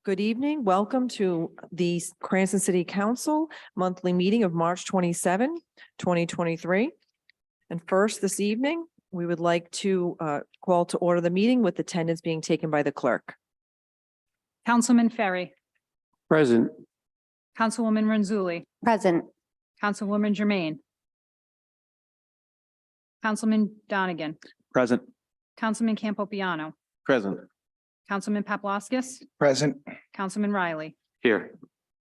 Good evening. Welcome to the Cranston City Council monthly meeting of March 27, 2023. And first this evening, we would like to call to order the meeting with attendance being taken by the clerk. Councilman Ferry, Present. Councilwoman Renzulli, Present. Councilwoman Jermaine, Councilman Donegan, Present. Councilman Campopiano, Present. Councilman Paplaskas, Present. Councilman Riley, Here.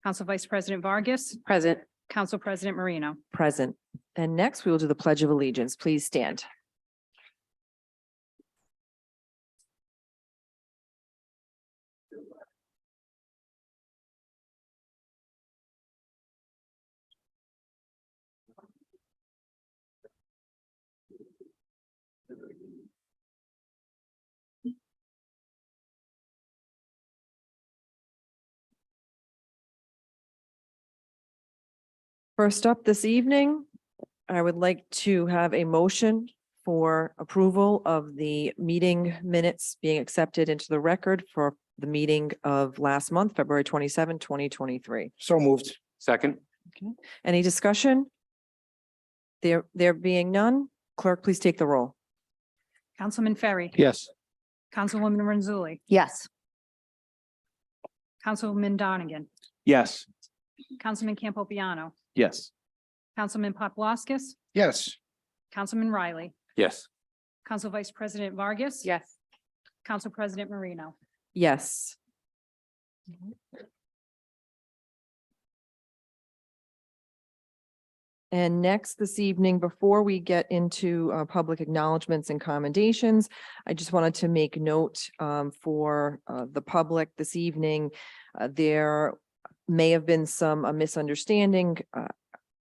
Council Vice President Vargas, Present. Council President Marino. Present. And next we will do the Pledge of Allegiance. Please stand. First up this evening, I would like to have a motion for approval of the meeting minutes being accepted into the record for the meeting of last month, February 27, 2023. So moved. Second. Any discussion? There being none, clerk, please take the roll. Councilman Ferry, Yes. Councilwoman Renzulli, Yes. Councilman Donegan, Yes. Councilman Campopiano, Yes. Councilman Paplaskas, Yes. Councilman Riley, Yes. Council Vice President Vargas. Yes. Council President Marino. Yes. And next this evening, before we get into public acknowledgements and commendations, I just wanted to make note for the public this evening. There may have been some misunderstanding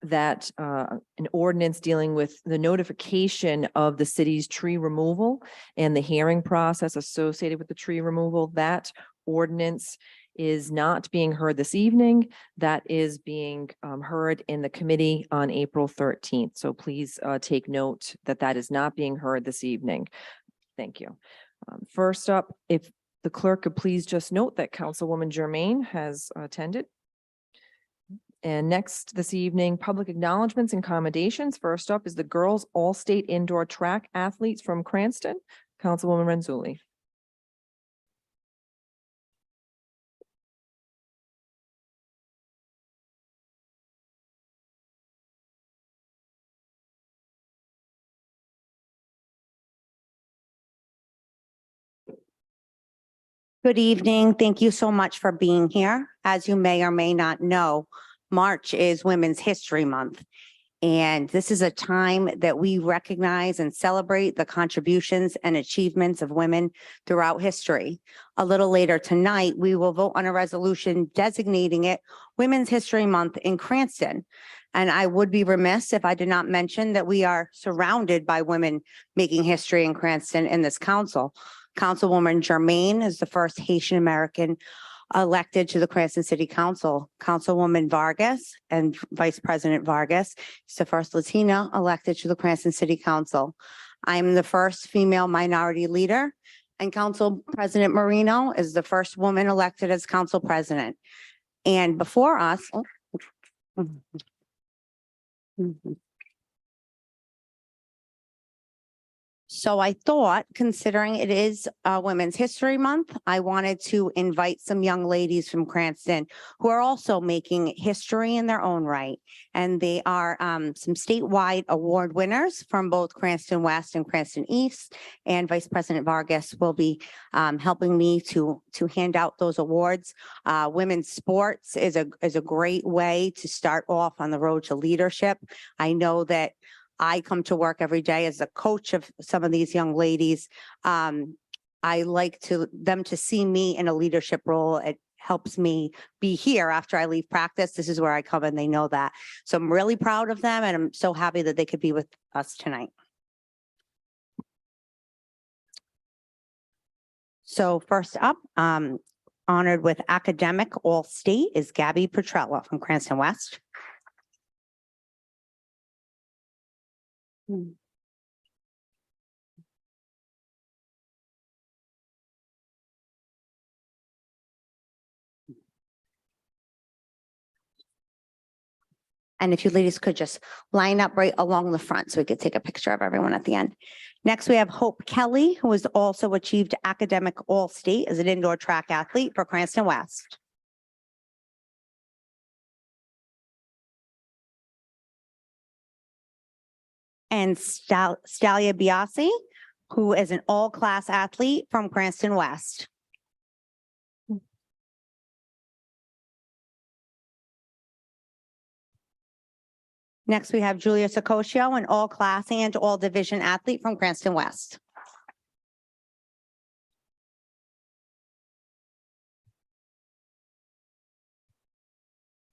that an ordinance dealing with the notification of the city's tree removal and the hearing process associated with the tree removal, that ordinance is not being heard this evening. That is being heard in the committee on April 13th. So please take note that that is not being heard this evening. Thank you. First up, if the clerk could please just note that Councilwoman Jermaine has attended. And next this evening, public acknowledgements and commendations. First up is the girls all-state indoor track athletes from Cranston, Councilwoman Renzulli. Good evening. Thank you so much for being here. As you may or may not know, March is Women's History Month. And this is a time that we recognize and celebrate the contributions and achievements of women throughout history. A little later tonight, we will vote on a resolution designating it Women's History Month in Cranston. And I would be remiss if I did not mention that we are surrounded by women making history in Cranston in this council. Councilwoman Jermaine is the first Haitian American elected to the Cranston City Council. Councilwoman Vargas and Vice President Vargas is the first Latina elected to the Cranston City Council. I'm the first female minority leader, and Council President Marino is the first woman elected as council president. And before us, so I thought, considering it is Women's History Month, I wanted to invite some young ladies from Cranston who are also making history in their own right. And they are some statewide award winners from both Cranston West and Cranston East. And Vice President Vargas will be helping me to hand out those awards. Women's sports is a great way to start off on the road to leadership. I know that I come to work every day as a coach of some of these young ladies. I like them to see me in a leadership role. It helps me be here after I leave practice. This is where I come and they know that. So I'm really proud of them and I'm so happy that they could be with us tonight. So first up, honored with Academic All-State is Gabby Petrella from Cranston West. And if you ladies could just line up right along the front so we could take a picture of everyone at the end. Next, we have Hope Kelly, who has also achieved academic all-state as an indoor track athlete for Cranston West. And Stalia Biasi, who is an all-class athlete from Cranston West. Next, we have Julia Sacosio, an all-class and all-division athlete from Cranston West.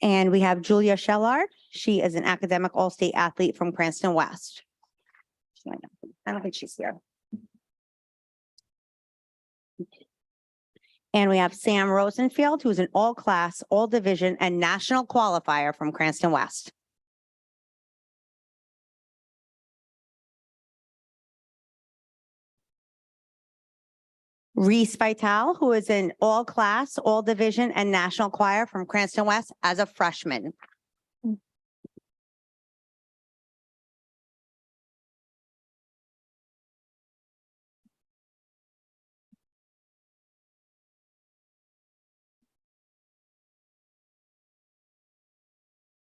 And we have Julia Shellard. She is an academic all-state athlete from Cranston West. I don't think she's here. And we have Sam Rosenfield, who is an all-class, all-division, and national qualifier from Cranston West. Reese Vital, who is an all-class, all-division, and national choir from Cranston West as a freshman.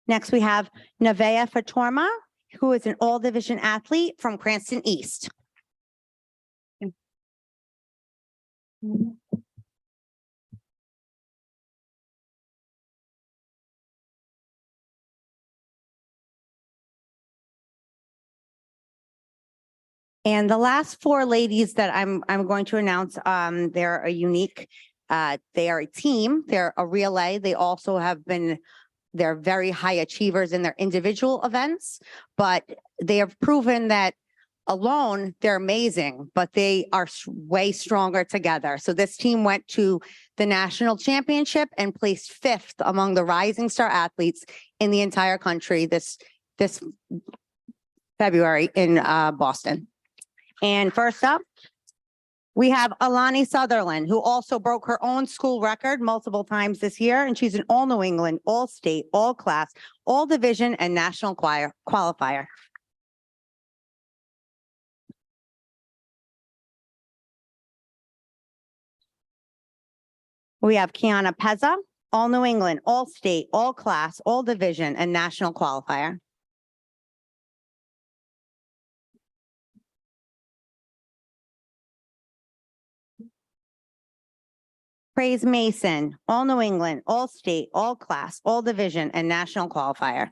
Next, we have Nevaeh Fatorma, who is an all-division athlete from Cranston East. And the last four ladies that I'm going to announce, they're a unique, they are a team, they're a relay. They also have been, they're very high achievers in their individual events, but they have proven that alone, they're amazing, but they are way stronger together. So this team went to the national championship and placed 5th among the rising star athletes in the entire country this February in Boston. And first up, we have Alani Sutherland, who also broke her own school record multiple times this year, and she's an all New England, all state, all class, all division, and national choir qualifier. We have Kiana Pezza, all New England, all state, all class, all division, and national qualifier. Praise Mason, all New England, all state, all class, all division, and national qualifier.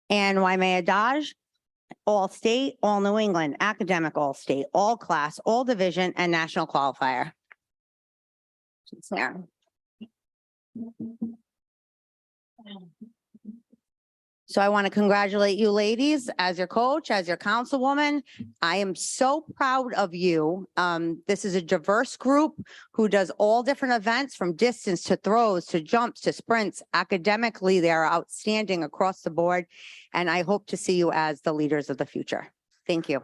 And Waimea Dodge, all state, all New England, academic all state, all class, all division, and national qualifier. She's there. So I want to congratulate you ladies as your coach, as your councilwoman. I am so proud of you. This is a diverse group who does all different events from distance to throws to jumps to sprints. Academically, they are outstanding across the board. And I hope to see you as the leaders of the future. Thank you.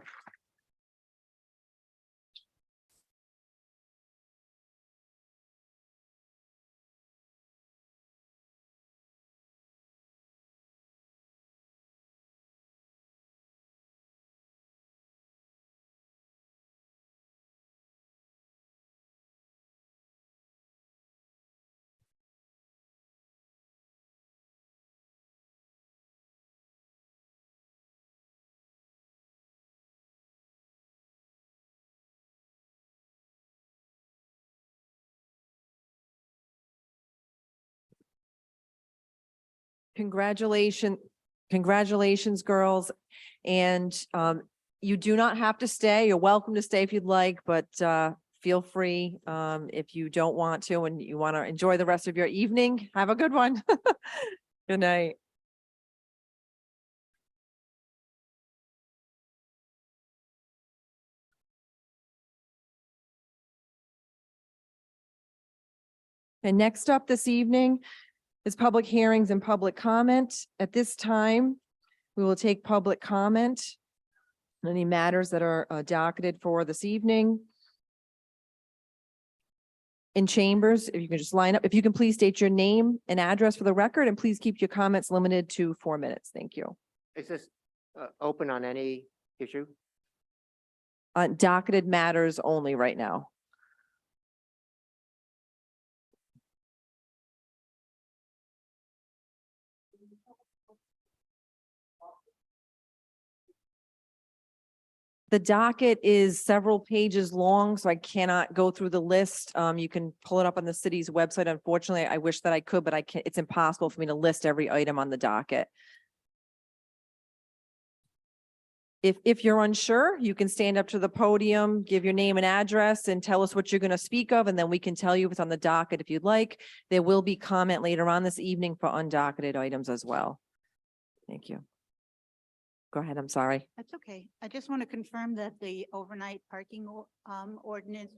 Congratulations, girls. And you do not have to stay. You're welcome to stay if you'd like, but feel free if you don't want to and you want to enjoy the rest of your evening. Have a good one. Good night. And next up this evening is public hearings and public comment. At this time, we will take public comment on any matters that are docketed for this evening. In chambers, if you can just line up, if you can please state your name and address for the record, and please keep your comments limited to 4 minutes. Thank you. Is this open on any issue? Docketed matters only right now. The docket is several pages long, so I cannot go through the list. You can pull it up on the city's website. Unfortunately, I wish that I could, but I can't, it's impossible for me to list every item on the docket. If you're unsure, you can stand up to the podium, give your name and address and tell us what you're going to speak of, and then we can tell you if it's on the docket if you'd like. There will be comment later on this evening for undocketed items as well. Thank you. Go ahead, I'm sorry. That's okay. I just want to confirm that the overnight parking ordinance.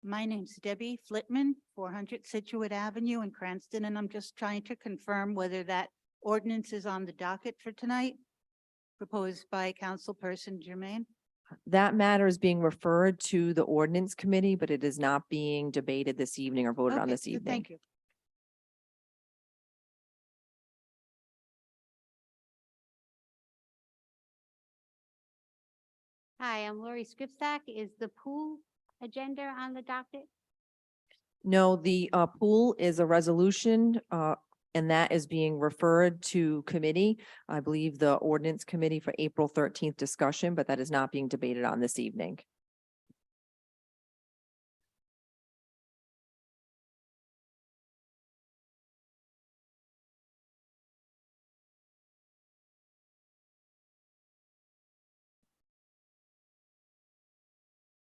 My name's Debbie Flitman, 400 Situate Avenue in Cranston, and I'm just trying to confirm whether that ordinance is on the docket for tonight, proposed by Councilperson Jermaine. That matter is being referred to the ordinance committee, but it is not being debated this evening or voted on Okay, this evening. Thank you. Hi, I'm Lori Skripsak. Is the pool agenda on the docket? No, the pool is a resolution, and that is being referred to committee. I believe the ordinance committee for April 13th discussion, but that is not being debated on this evening.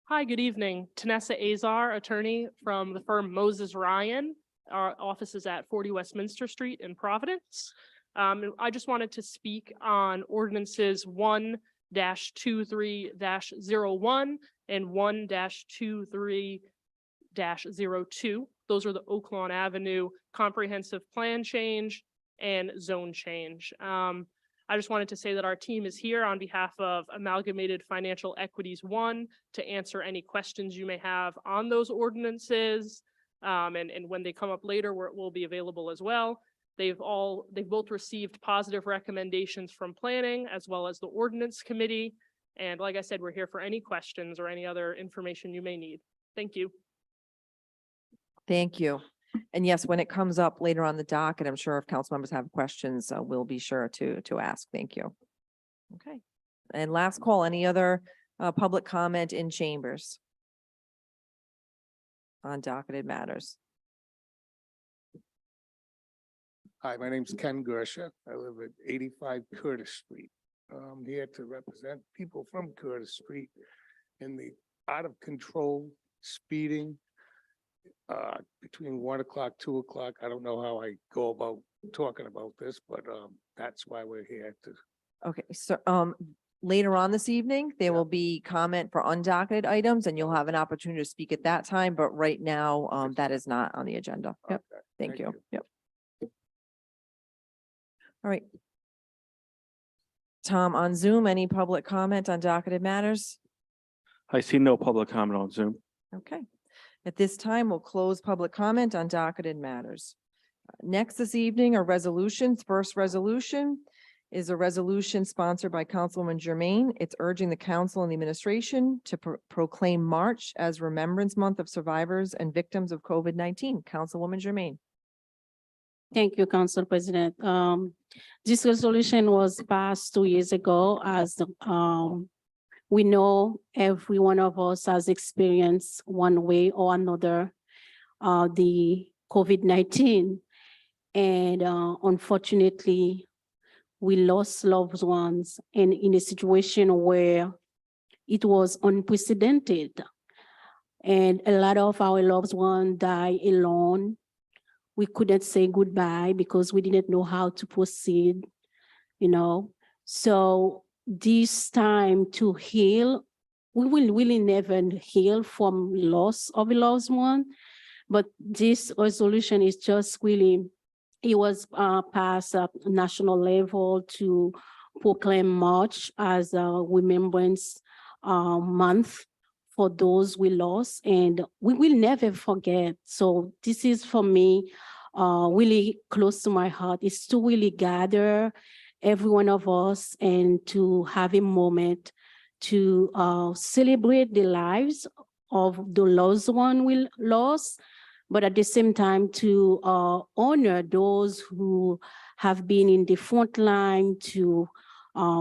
Hi, good evening. Tanessa Azar, attorney from the firm Moses Ryan. Our office is at 40 Westminster Street in Providence. I just wanted to speak on ordinances 1-23-01 and 1-23-02. Those are the Oak Lawn Avenue comprehensive plan change and zone change. I just wanted to say that our team is here on behalf of Amalgamated Financial Equities 1 to answer any questions you may have on those ordinances. And when they come up later, we'll be available as well. They've both received positive recommendations from planning as well as the ordinance committee. And like I said, we're here for any questions or any other information you may need. Thank you. Thank you. And yes, when it comes up later on the docket, I'm sure if council members have questions, we'll be sure to ask. Thank you. Okay. And last call, any other public comment in chambers on docketed matters? Hi, my name's Ken Gersha. I live at 85 Curtis Street. I'm here to represent people from Curtis Street in the out of control speeding between 1 o'clock, 2 o'clock. I don't know how I go about talking about this, but that's why we're here to. Okay, so later on this evening, there will be comment for undocketed items and you'll have an opportunity to speak at that time, but right now, that is not on the agenda. Yep, Okay, thank you. Yep. All right. Tom, on Zoom, any public comment on docketed matters? I see no public comment on Zoom. Okay. At this time, we'll close public comment on docketed matters. Next this evening are resolutions. First resolution is a resolution sponsored by Councilwoman Jermaine. It's urging the council and the administration to proclaim March as Remembrance Month of survivors and victims of COVID-19. Councilwoman Jermaine. Thank you, Council President. This resolution was passed 2 years ago as we know every one of us has experienced one way or another the COVID-19. And unfortunately, we lost loved ones and in a situation where it was unprecedented. And a lot of our loved ones died alone. We couldn't say goodbye because we didn't know how to proceed, you know. So this time to heal, we will really never heal from loss of a loved one, but this resolution is just really, it was passed at national level to proclaim March as a Remembrance Month for those we lost, and we will never forget. So this is for me, really close to my heart, is to really gather every one of us and to have a moment to celebrate the lives of the loved one we lost, but at the same time to honor those who have been in the front line to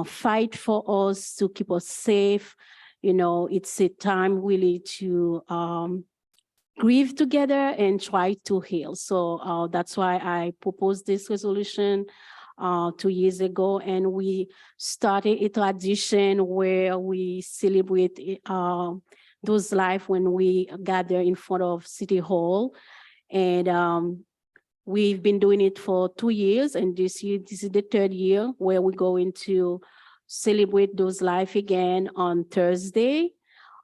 fight for us, to keep us safe. You know, it's a time really to grieve together and try to heal. So that's why I proposed this resolution 2 years ago, and we started a tradition where we celebrate those lives when we gather in front of City Hall. And we've been doing it for 2 years, and this year, this is the 3rd year where we're going to celebrate those lives again on Thursday,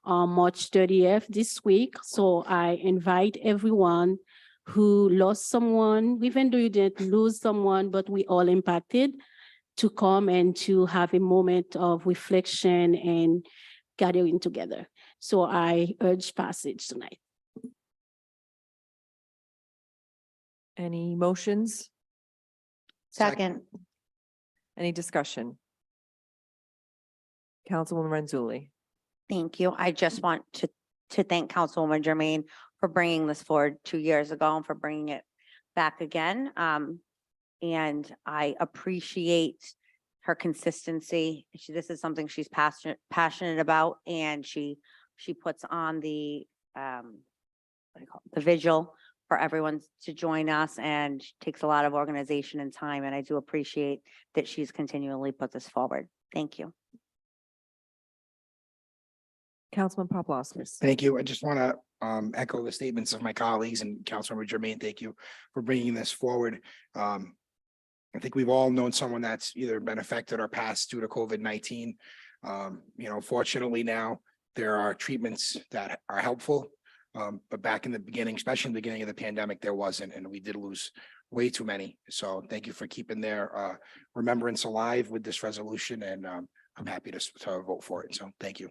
March 30th this week. So I invite everyone who lost someone, even though you didn't lose someone, but we all impacted, to come and to have a moment of reflection and gathering together. So I urge passage tonight. Any motions? Second. Any discussion? Councilwoman Renzulli. Thank you. I just want to thank Councilwoman Jermaine for bringing this forward 2 years ago and for bringing it back again. And I appreciate her consistency. This is something she's passionate about, and she puts on the vigil for everyone to join us, and takes a lot of organization and time. And I do appreciate that she's continually put this forward. Thank you. Councilman Paplaskas. Thank you. I just want to echo the statements of my colleagues, and Councilmember Jermaine, thank you for bringing this forward. I think we've all known someone that's either been affected or passed due to COVID-19. Fortunately now there are treatments that are helpful. But back in the beginning, especially in the beginning of the pandemic, there wasn't, and we did lose way too many. So thank you for keeping their remembrance alive with this resolution, and I'm happy to vote for it. So thank you.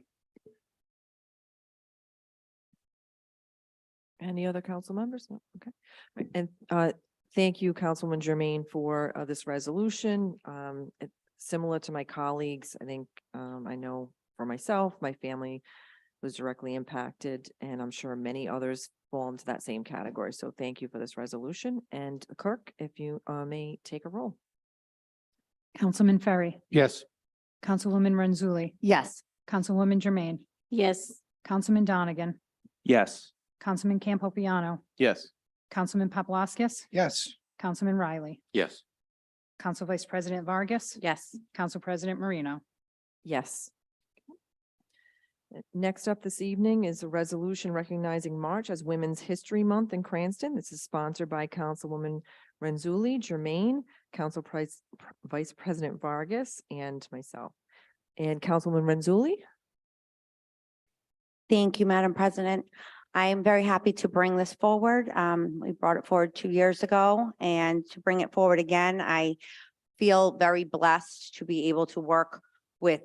Any other council members? No? Okay. Right. And thank you, Councilwoman Jermaine, for this resolution. Similar to my colleagues, I think I know for myself, my family was directly impacted, and I'm sure many others fall into that same category. So thank you for this resolution. And Clerk, if you may take a roll. Councilman Ferry, Yes. Councilwoman Renzulli, Yes. Councilwoman Jermaine, Yes. Councilman Donegan, Yes. Councilman Campopiano, Yes. Councilman Paplaskas, Yes. Councilman Riley, Yes. Council Vice President Vargas, Yes. Council President Marino. Yes. Next up this evening is a resolution recognizing March as Women's History Month in Cranston. This is sponsored by Councilwoman Renzulli, Jermaine, Vice President Vargas, and myself. And Councilwoman Renzulli? Thank you, Madam President. I am very happy to bring this forward. We brought it forward 2 years ago, and to bring it forward again, I feel very blessed to be able to work with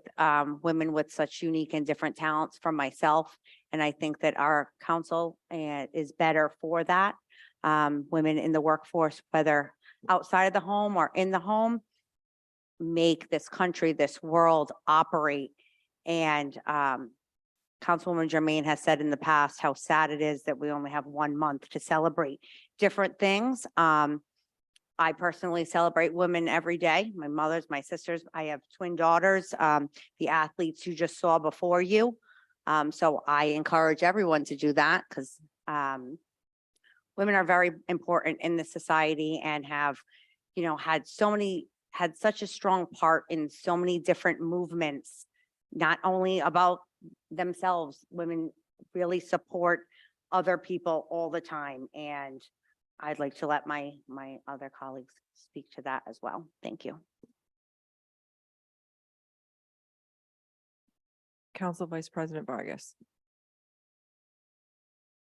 women with such unique and different talents from myself. And I think that our council is better for that. Women in the workforce, whether outside of the home or in the home, make this country, this world operate. And Councilwoman Jermaine has said in the past how sad it is that we only have 1 month to celebrate different things. I personally celebrate women every day. My mother's, my sisters, I have twin daughters, the athletes you just saw before you. So I encourage everyone to do that, because women are very important in this society and have, had such a strong part in so many different movements, not only about themselves. Women really support other people all the time. And I'd like to let my other colleagues speak to that as well. Thank you. Council Vice President Vargas.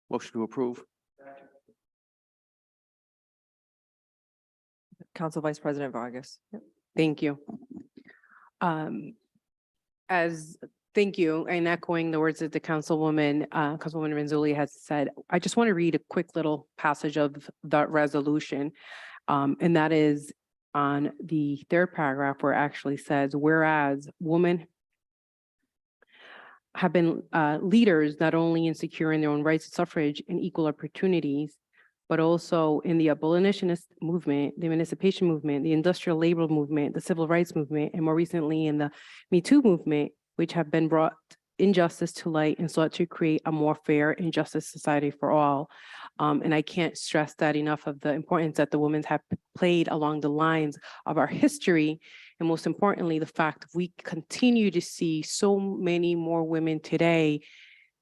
Motion to approve. Council Vice President Vargas. Yep. Thank you. As Thank you. And echoing the words that the Councilwoman Renzulli has said, I just want to read a quick little passage of the resolution. And that is on the third paragraph where it actually says, whereas women have been leaders not only in securing their own rights to suffrage and equal opportunities, but also in the abolitionist movement, the emancipation movement, the industrial labor movement, the civil rights movement, and more recently in the Me Too movement, which have been brought injustice to light and sought to create a more fair and justice society for all. And I can't stress that enough of the importance that the women have played along the lines of our history. And most importantly, the fact that we continue to see so many more women today,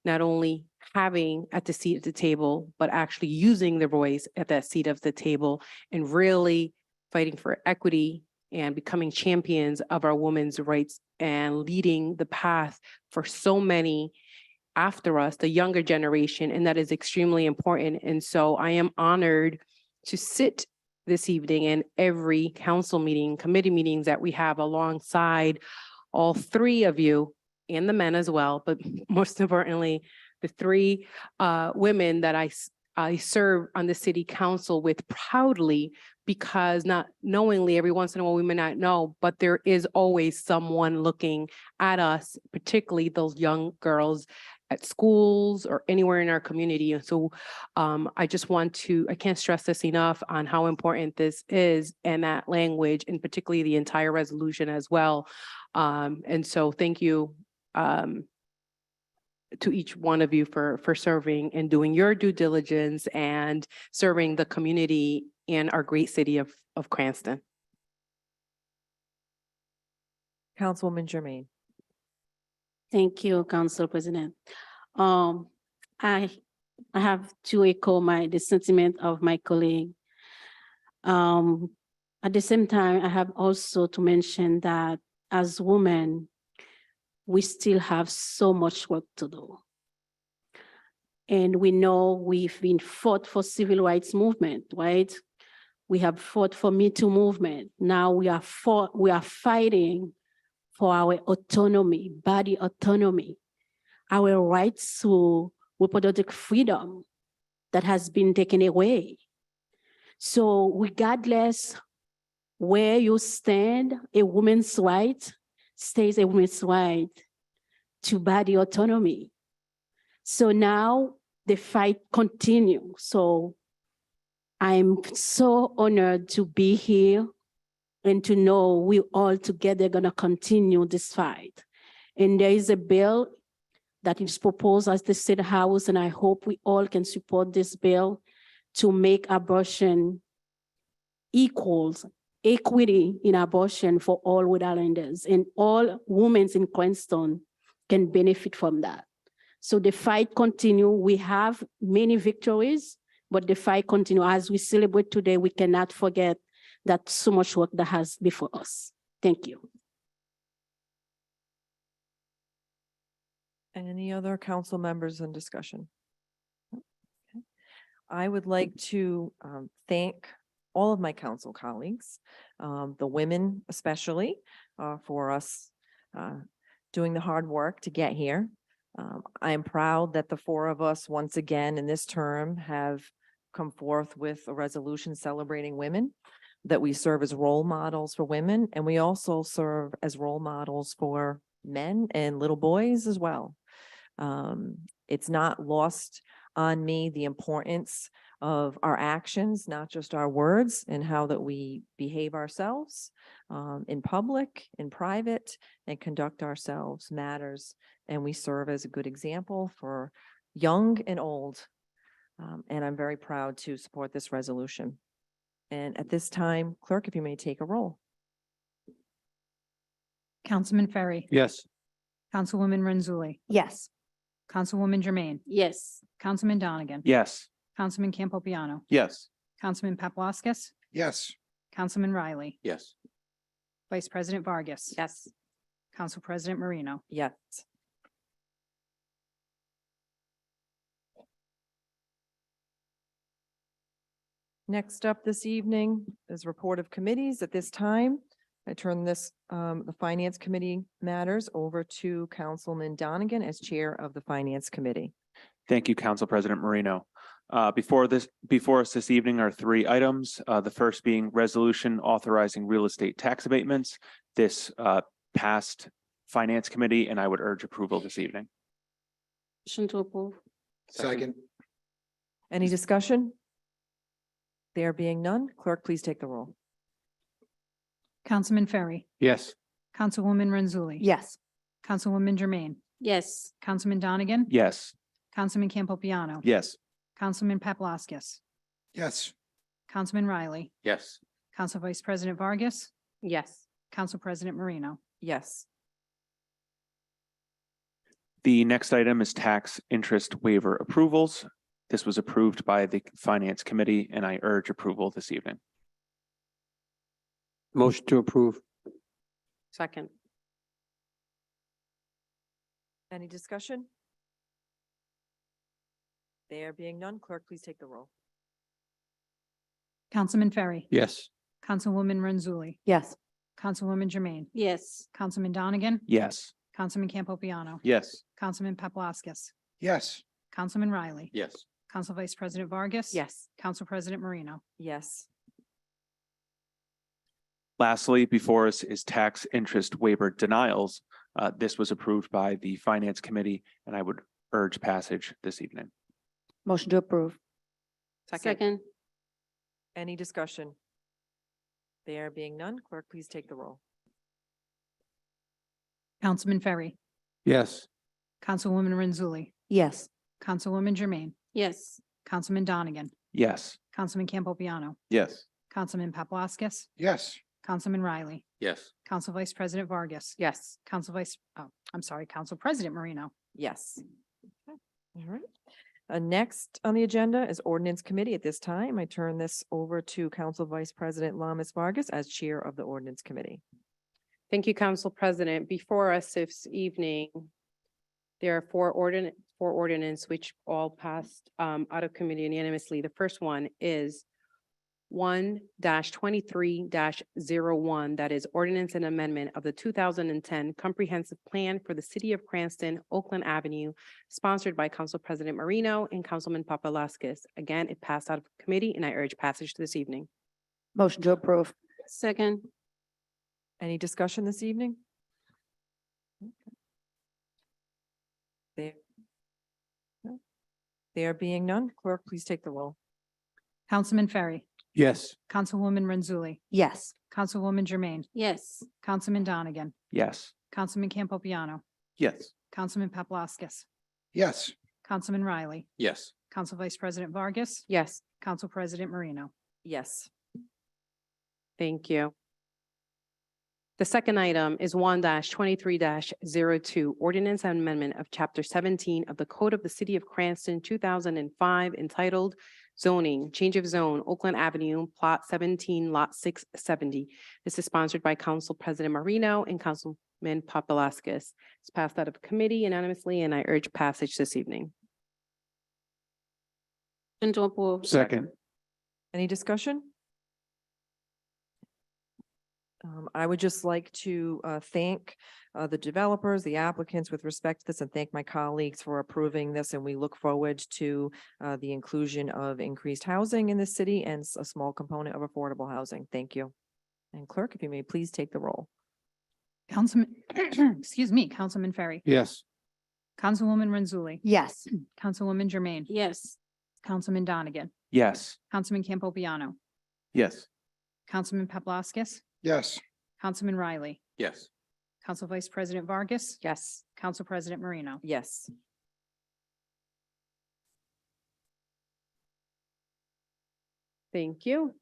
not only having at the seat at the table, but actually using their voice at that seat of the table and really fighting for equity and becoming champions of our women's rights and leading the path for so many after us, the younger generation, and that is extremely important. And so I am honored to sit this evening in every council meeting, committee meetings that we have alongside all three of you and the men as well, but most importantly, the three women that I serve on the city council with proudly, because not knowingly, every once in a while we may not know, but there is always someone looking at us, particularly those young girls at schools or anywhere in our community. And so I can't stress this enough on how important this is and that language, and particularly the entire resolution as well. And so thank you to each one of you for serving and doing your due diligence and serving the community in our great city of Cranston. Councilwoman Jermaine. Thank you, Council President. I have to echo the sentiment of my colleague. At the same time, I have also to mention that as women, we still have so much work to do. And we know we've been fought for civil rights movement, right? We have fought for Me Too movement. Now we are fighting for our autonomy, body autonomy, our rights to reproductive freedom that has been taken away. So regardless where you stand, a woman's right stays a woman's right to body autonomy. So now the fight continues. So I'm so honored to be here and to know we all together gonna continue this fight. And there is a bill that is proposed as the State House, and I hope we all can support this bill to make abortion equals equity in abortion for all Rhode Islanders, and all women in Cranston can benefit from that. So the fight continue. We have many victories, but the fight continue. As we celebrate today, we cannot forget that so much work that has before us. Thank you. Any other council members in discussion? Okay. I would like to thank all of my council colleagues, the women especially, for us doing the hard work to get here. I am proud that the four of us, once again in this term, have come forth with a resolution celebrating women, that we serve as role models for women, and we also serve as role models for men and little boys as well. It's not lost on me the importance of our actions, not just our words, and how that we behave ourselves in public, in private, and conduct ourselves matters. And we serve as a good example for young and old. And I'm very proud to support this resolution. And at this time, clerk, if you may take a roll. Councilman Ferry. Yes. Councilwoman Renzulli. Yes. Councilwoman Jermaine. Yes. Councilman Donegan. Yes. Councilman Campopiano. Yes. Councilman Paplaskas. Yes. Councilman Riley. Yes. Vice President Vargas. Yes. Council President Marino. Yes. Next up this evening is report of committees. At this time, I turn this, the Finance Committee matters over to Councilman Donegan as Chair of the Finance Committee. Thank you, Council President Marino. Before us this evening are three items. The first being resolution authorizing real estate tax abatements. This passed Finance Committee, and I would urge approval this evening. Motion to approve. Second. Any discussion? There being none, clerk, please take the roll. Councilman Ferry, Yes. Councilwoman Renzulli. Yes. Councilwoman Jermaine, Yes. Councilman Donegan. Yes. Councilman Campopiano. Yes. Councilman Paplaskas, Yes. Councilman Riley, Yes. Council Vice President Vargas, Yes. Council President Marino. Yes. The next item is tax interest waiver approvals. This was approved by the Finance Committee, and I urge approval this evening. Motion to approve. Second. Any discussion? There being none, clerk, please take the roll. Councilman Ferry, Yes. Councilwoman Renzulli, Yes. Councilwoman Jermaine, Yes. Councilman Donegan, Yes. Councilman Campopiano, Yes. Councilman Paplaskas, Yes. Councilman Riley, Yes. Council Vice President Vargas. Yes. Council President Marino. Yes. Lastly, before us is tax interest waiver denials. This was approved by the Finance Committee, and I would urge passage this evening. Motion to approve. Second. Any discussion? There being none, clerk, please take the roll. Councilman Ferry, Yes. Councilwoman Renzulli, Yes. Councilwoman Jermaine, Yes. Councilman Donegan, Yes. Councilman Campopiano, Yes. Councilman Paplaskas, Yes. Councilman Riley, Yes. Council Vice President Vargas. Yes. Council President Marino. Yes. Okay. All right. Next on the agenda is Ordinance Committee. At this time, I turn this over to Council Vice President Lamas Vargas as Chair of the Ordinance Committee. Thank you, Council President. Before us this evening, there are four ordinance which all passed out of committee unanimously. The first one is 1-23-01, that is ordinance and amendment of the 2010 Comprehensive Plan for the City of Cranston, Oakland Avenue, sponsored by Council President Marino and Councilman Paplaskas. Again, it passed out of committee, and I urge passage this evening. Motion to approve. Second. Any discussion this evening? There. There being none, clerk, please take the roll. Councilman Ferry, Yes. Councilwoman Renzulli, Yes. Councilwoman Jermaine, Yes. Councilman Donegan, Yes. Councilman Campopiano, Yes. Councilman Paplaskas, Yes. Councilman Riley, Yes. Council Vice President Vargas, Yes. Council President Marino. Yes. Thank you. The second item is 1-23-02, ordinance and amendment of chapter 17 of the Code of the City of Cranston, 2005, entitled Zoning, Change of Zone, Oakland Avenue, Plot 17, Lot 670. This is sponsored by Council President Marino and Councilman Paplaskas. It's passed out of committee unanimously, and I urge passage this evening. Motion to approve. Second. Any discussion? I would just like to thank the developers, the applicants with respect to this, and thank my colleagues for approving this. And we look forward to the inclusion of increased housing in the city and a small component of affordable housing. Thank you. And clerk, if you may please take the roll. Councilman, excuse me, Councilman Ferry, Yes. Councilwoman Renzulli, Yes. Councilwoman Jermaine, Yes. Councilman Donegan, Yes. Councilman Campopiano, Yes. Councilman Paplaskas, Yes. Councilman Riley, Yes. Council Vice President Vargas, Yes. Council President Marino. Yes. Thank you.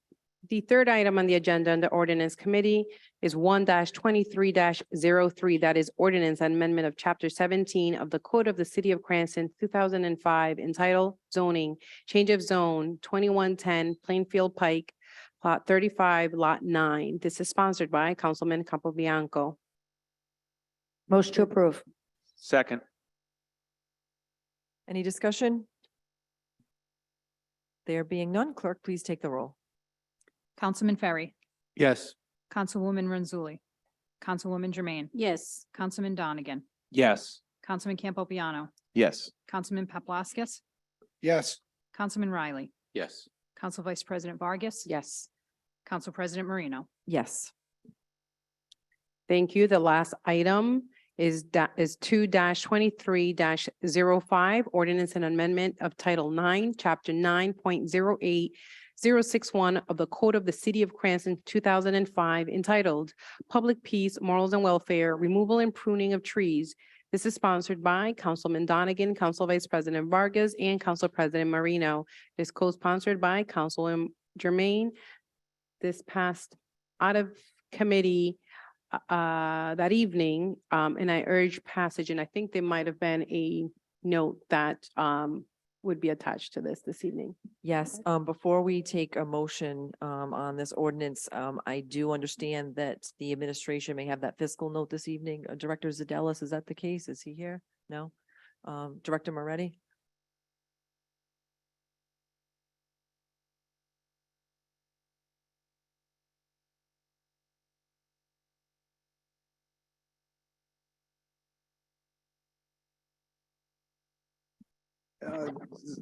The third item on the agenda in the ordinance committee is 1-23-03. That is ordinance and amendment of chapter 17 of the Code of the City of Cranston, 2005, entitled Zoning, Change of Zone, 2110 Plainfield Pike, Plot 35, Lot 9. This is sponsored by Councilman Capobianco. Motion to approve. Second. Any discussion? There being none, clerk, please take the roll. Councilman Ferry, Yes. Councilwoman Renzulli, Councilwoman Jermaine, Yes. Councilman Donegan, Yes. Councilman Campopiano, Yes. Councilman Paplaskas, Yes. Councilman Riley, Yes. Council Vice President Vargas. Yes. Council President Marino. Yes. Thank you. The last item is 2-23-05, ordinance and amendment of Title 9, Chapter 9.08061 of the Code of the City of Cranston, 2005, entitled Public Peace, Morals and Welfare, Removal and Pruning of Trees. This is sponsored by Councilman Donegan, Council Vice President Vargas, and Council President Marino. It is co-sponsored by Councilman Jermaine. This passed out of committee that evening, and I urge passage, and I think there might have been a note that would be attached to this evening. Yes, before we take a motion on this ordinance, I do understand that the administration may have that fiscal note this evening. Director Zadelis, is that the case? Is he here? No? Director Moretti?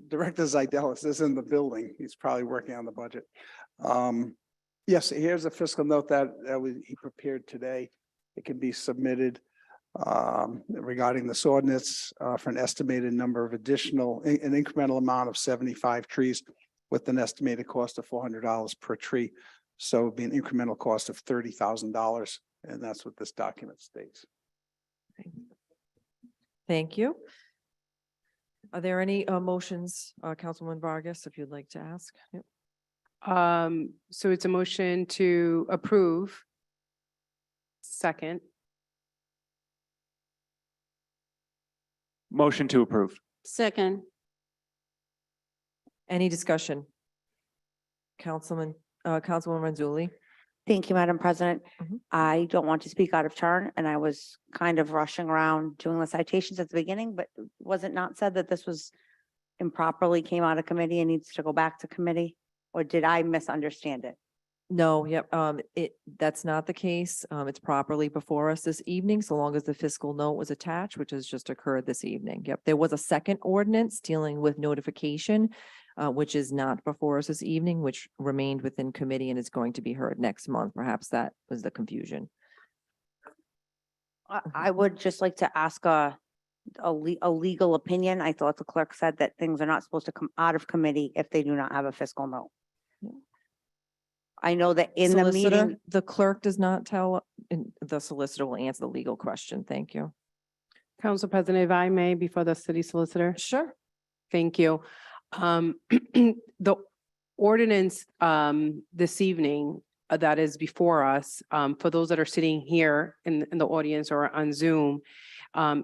Director Zidelis is in the building. He's probably working on the budget. Yes, here's a fiscal note that he prepared today. It can be submitted regarding this ordinance for an estimated number of additional, an incremental amount of 75 trees with an estimated cost of $400 per tree. So it'd be an incremental cost of $30,000, and that's what this document states. Thank you. Are there any motions, Councilman Vargas, if you'd like to ask? Yep. So it's a motion to approve. Second. Motion to approve. Second. Any discussion? Councilwoman Renzulli? Thank you, Madam President. Mhm. I don't want to speak out of turn, and I was kind of rushing around doing the citations at the beginning, but was it not said that this was improperly came out of committee and needs to go back to committee? Or did I misunderstand it? No, yep, that's not the case. It's properly before us this evening, so long as the fiscal note was attached, which has just occurred this evening. Yep, there was a second ordinance dealing with notification, which is not before us this evening, which remained within committee and is going to be heard next month. Perhaps that was the confusion. I would just like to ask a legal opinion. I thought the clerk said that things are not supposed to come out of committee if they do not have a fiscal note. I know that in the Solicitor, meeting, the clerk does not tell, and the solicitor will answer the legal question. Thank you. Council President, if I may, before the city solicitor. Sure. Thank you. The ordinance this evening that is before us, for those that are sitting here in the audience or on Zoom,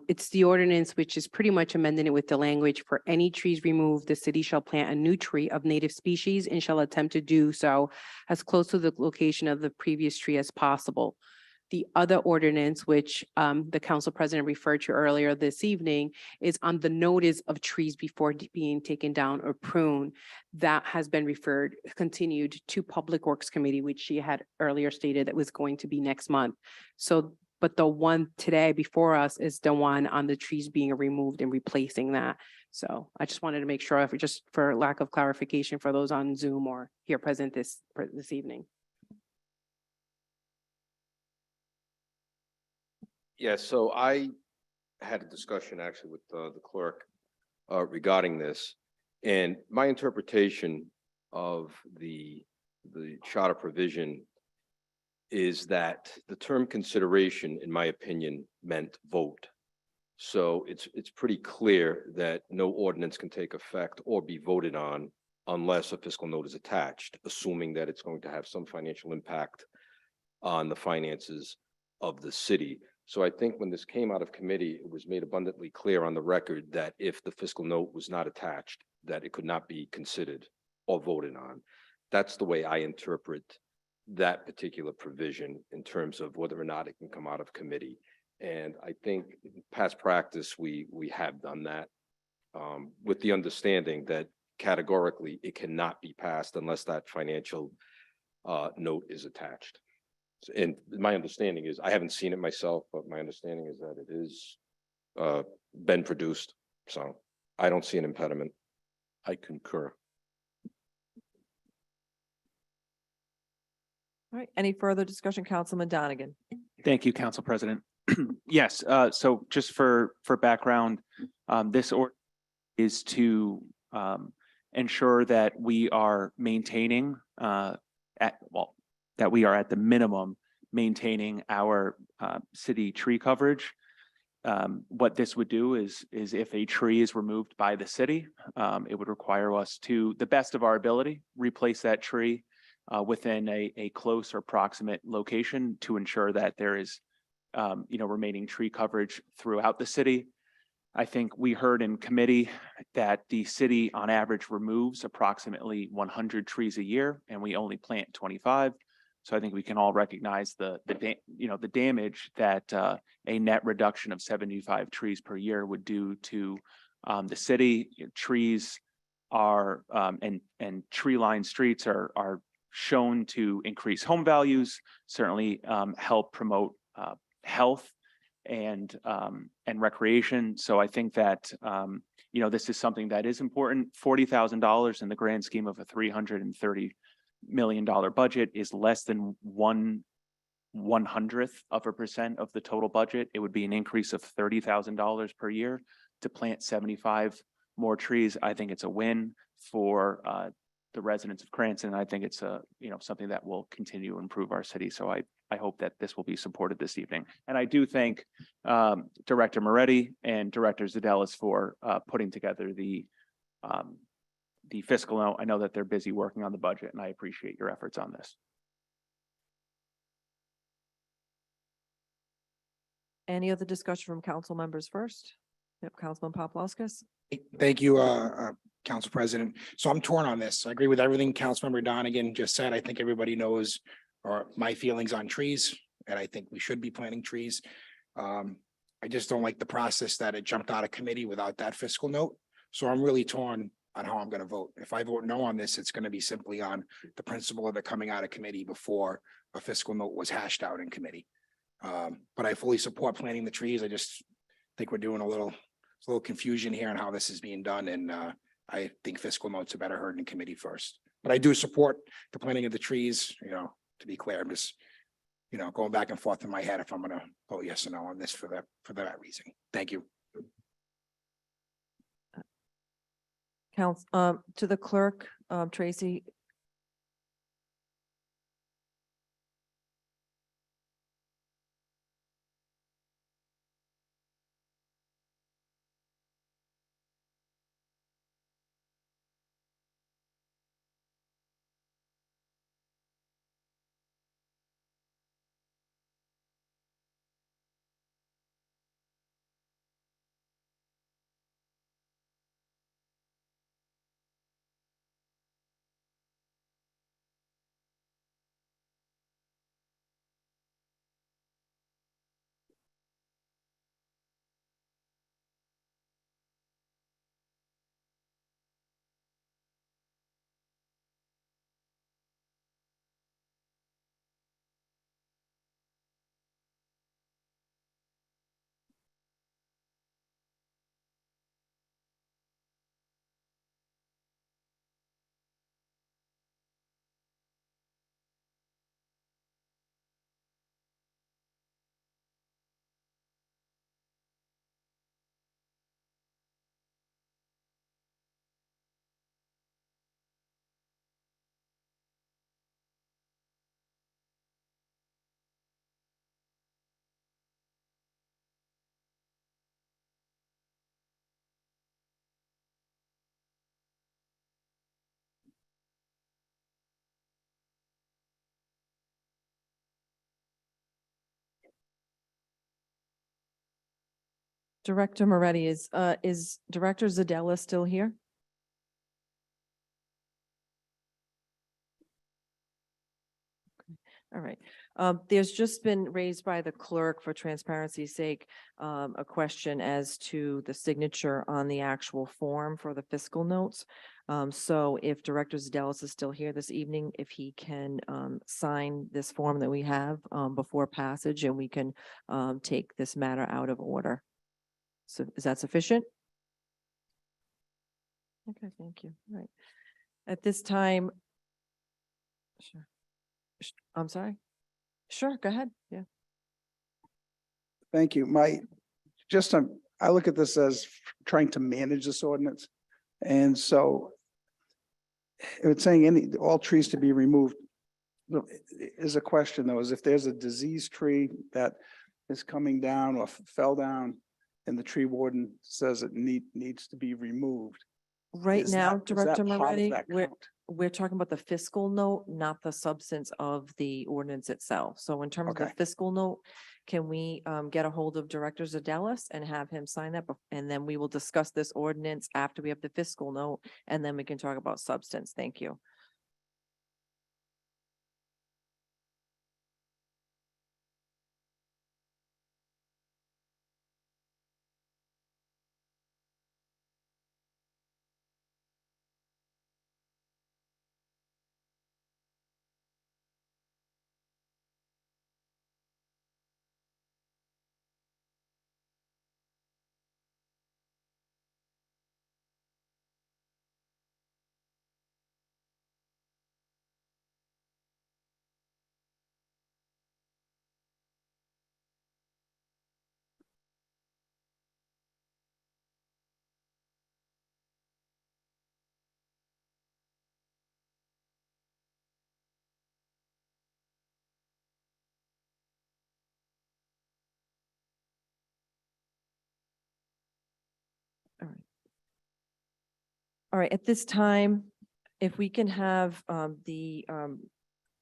it's the ordinance which is pretty much amending it with the language: for any trees removed, the city shall plant a new tree of native species and shall attempt to do so as close to the location of the previous tree as possible. The other ordinance, which the council president referred to earlier this evening, is on the notice of trees before being taken down or pruned. That has been continued to Public Works Committee, which she had earlier stated that was going to be next month. So, but the one today before us is the one on the trees being removed and replacing that. So I just wanted to make sure, just for lack of clarification for those on Zoom or here present this evening. Yes, so I had a discussion actually with the clerk regarding this. And my interpretation of the charter provision is that the term consideration, in my opinion, meant vote. So it's pretty clear that no ordinance can take effect or be voted on unless a fiscal note is attached, assuming that it's going to have some financial impact on the finances of the city. So I think when this came out of committee, it was made abundantly clear on the record that if the fiscal note was not attached, that it could not be considered or voted on. That's the way I interpret that particular provision in terms of whether or not it can come out of committee. And I think in past practice, we have done that with the understanding that categorically it cannot be passed unless that financial note is attached. And my understanding is, I haven't seen it myself, but my understanding is that it is been produced. So I don't see an impediment. I concur. All right, any further discussion, Councilman Donegan? Thank you, Council President. Yes, so just for background, this is to ensure that we are maintaining that we are at the minimum maintaining our city tree coverage. What this would do is if a tree is removed by the city, it would require us to, the best of our ability, replace that tree within a close or proximate location to ensure that there is remaining tree coverage throughout the city. I think we heard in committee that the city on average removes approximately 100 trees a year and we only plant 25. So I think we can all recognize the damage that a net reduction of 75 trees per year would do to the city. Trees are and tree-lined streets are shown to increase home values, certainly help promote health and recreation. So I think that this is something that is important. $40,000 in the grand scheme of a $330 million budget is less than 1/100% of the total budget. It would be an increase of $30,000 per year to plant 75 more trees. I think it's a win for the residents of Cranston. I think it's something that will continue to improve our city. So I hope that this will be supported this evening. And I do thank Director Moretti and Director Zadelis for putting together the fiscal note. I know that they're busy working on the budget and I appreciate your efforts on this. Any other discussion from council members first? Yep, Councilman Paplaskas. Thank you, Council President. So I'm torn on this. I agree with everything Councilmember Donegan just said. I think everybody knows my feelings on trees, and I think we should be planting trees. I just don't like the process that it jumped out of committee without that fiscal note. So I'm really torn on how I'm going to vote. If I vote no on this, it's going to be simply on the principle of it coming out of committee before a fiscal note was hashed out in committee. But I fully support planting the trees. I just think we're doing a little confusion here on how this is being done. And I think fiscal notes are better heard in committee first. But I do support the planting of the trees, to be clear. I'm just, going back and forth in my head if I'm going to vote yes or no on this for that reason. Thank you. To the clerk, Tracy. Director Moretti, is Director Zadella still here? All right. There's just been raised by the clerk for transparency's sake, a question as to the signature on the actual form for the fiscal notes. So if Director Zadelis is still here this evening, if he can, sign this form that we have, before passage, and we can, take this matter out of order. So is that sufficient? Okay, thank you. All right. At this time. Sure. I'm sorry. Sure, go ahead. Yeah. Thank you. I look at this as trying to manage this ordinance. And so it's saying all trees to be removed. Is a question though, is if there's a diseased tree that is coming down or fell down and the tree warden says it needs to be removed. Right is now, that- is that Director part of Moretti, that we're, count? we're talking about the fiscal note, not the substance of the ordinance itself. So in terms of the Okay. fiscal note, can we get a hold of Director Zadelis and have him sign that? And then we will discuss this ordinance after we have the fiscal note, and then we can talk about substance. Thank you. All right. All right, at this time, if we can have the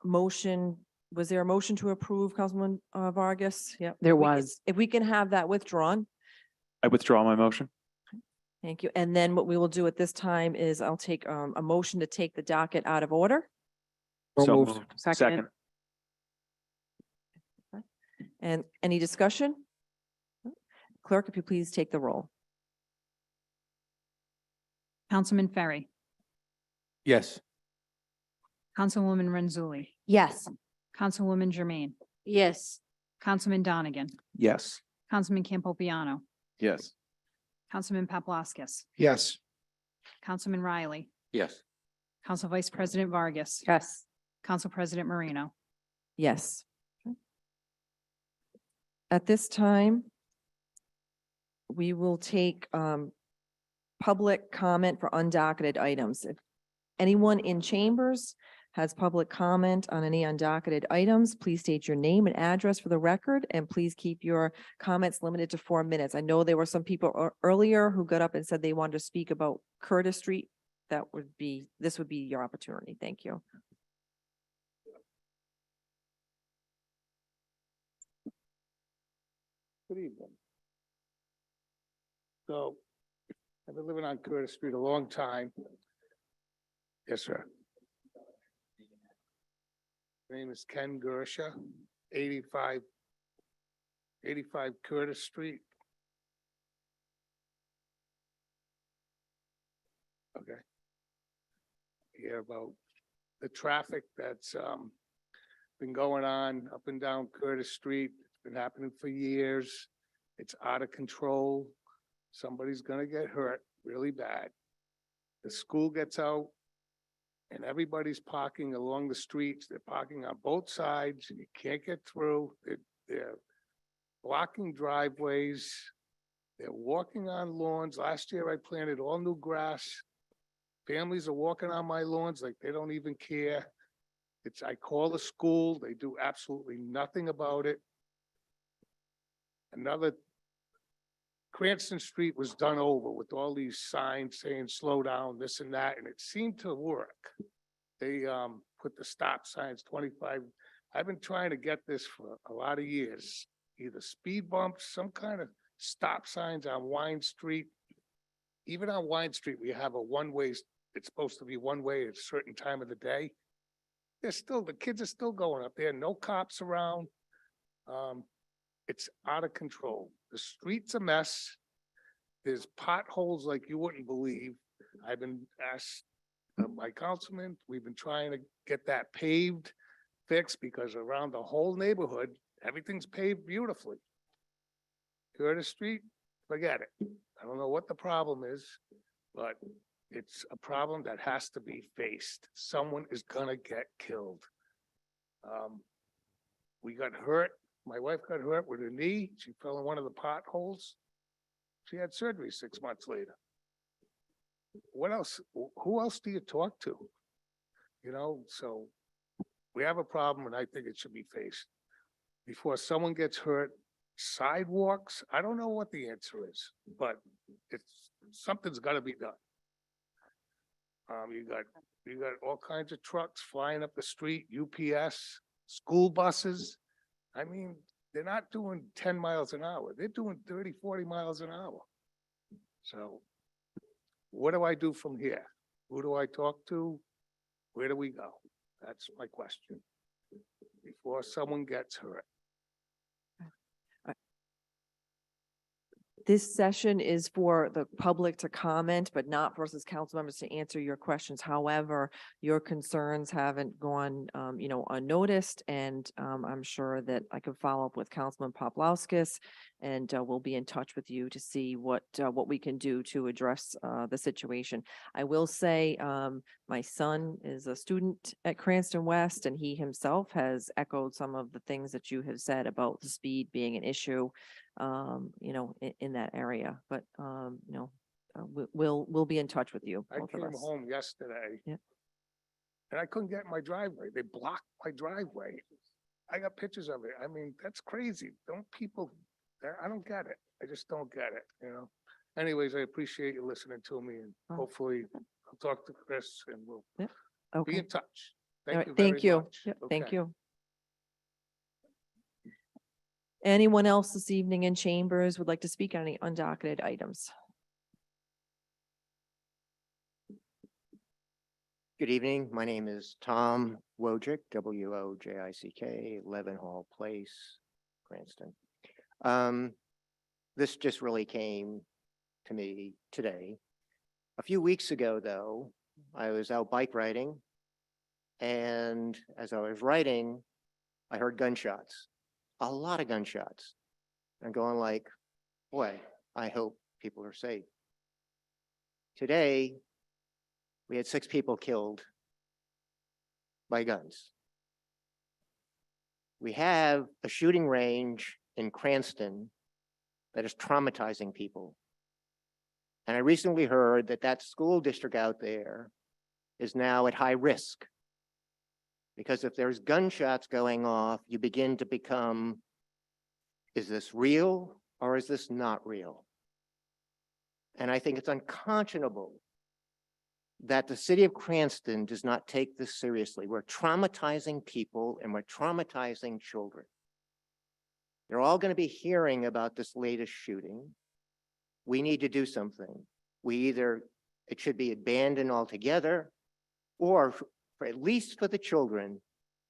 motion, was there a motion to approve, Councilman Vargas? Yeah. There was. If we can have that withdrawn, I withdraw my motion. thank you. And then what we will do at this time is I'll take a motion to take the docket out of order. So moved. Second. And any discussion? Clerk, if you please take the roll. Councilman Ferry, Yes. Councilwoman Renzulli, Yes. Councilwoman Jermaine, Yes. Councilman Donegan, Yes. Councilman Campopiano, Yes. Councilman Paplaskas, Yes. Councilman Riley, Yes. Council Vice President Vargas, Yes. Council President Marino. Yes. At this time, we will take public comment for undocketed items. If anyone in chambers has public comment on any undocketed items, please state your name and address for the record, and please keep your comments limited to 4 minutes. I know there were some people earlier who got up and said they wanted to speak about Curtis Street. This would be your opportunity. Thank you. Good evening. So I've been living on Curtis Street a long time. Yes, sir. My name is Ken Gersha, 85 Curtis Street. Okay. Hear about the traffic that's been going on up and down Curtis Street. It's been happening for years. It's out of control. Somebody's gonna get hurt really bad. The school gets out and everybody's parking along the streets. They're parking on both sides and you can't get through. They're blocking driveways. They're walking on lawns. Last year I planted all new grass. Families are walking on my lawns like they don't even care. I call the school, they do absolutely nothing about it. Cranston Street was done over with all these signs saying slow down, this and that, and it seemed to work. They put the stop signs 25. I've been trying to get this for a lot of years, either speed bumps, some kind of stop signs on Wine Street. Even on Wine Street, we have a one-way, it's supposed to be one way at a certain time of the day. the kids are still going up there, no cops around. It's out of control. The street's a mess. There's potholes like you wouldn't believe. I've been asked by councilman, we've been trying to get that paved, fixed, because around the whole neighborhood, everything's paved beautifully. Curtis Street, forget it. I don't know what the problem is, but it's a problem that has to be faced. Someone is gonna get killed. We got hurt. My wife got hurt with her knee. She fell in one of the potholes. She had surgery 6 months later. What else? Who else do you talk to? You know, so we have a problem and I think it should be faced. Before someone gets hurt, sidewalks, I don't know what the answer is, but something's gotta be done. You got all kinds of trucks flying up the street, UPS, school buses. I mean, they're not doing 10 miles an hour. They're doing 30, 40 miles an hour. So what do I do from here? Who do I talk to? Where do we go? That's my question. Before someone gets hurt. This session is for the public to comment, but not for us as council members to answer your questions. However, your concerns haven't gone, unnoticed. And I'm sure that I can follow up with Councilman Poplawskis, and we'll be in touch with you to see what we can do to address the situation. I will say, my son is a student at Cranston West, and he himself has echoed some of the things that you have said about the speed being an issue. In that area, but, we'll be in touch with you, I both of came us. home yesterday. Yep. And I couldn't get in my driveway. They blocked my driveway. I got pictures of it. I mean, that's crazy. I don't get it. I just don't get it. Anyways, I appreciate you listening to me, and Oh. hopefully I'll talk to Chris and we'll be Okay, in touch. all Thank right, you thank very you. much. Yep, thank Okay. you. Anyone else this evening in chambers would like to speak on any undocketed items? Good evening. My name is Tom Wojcik, Wojick, 11 Hall Place, Cranston. This just really came to me today. A few weeks ago, though, I was out bike riding, and as I was riding, I heard gunshots, a lot of gunshots. I'm going like, boy, I hope people are safe. Today, we had 6 people killed by guns. We have a shooting range in Cranston that is traumatizing people. And I recently heard that that school district out there is now at high risk. Because if there's gunshots going off, you begin to become, is this real or is this not real? And I think it's unconscionable that the city of Cranston does not take this seriously. We're traumatizing people and we're traumatizing children. They're all going to be hearing about this latest shooting. We need to do something. It should be abandoned altogether, or for at least for the children,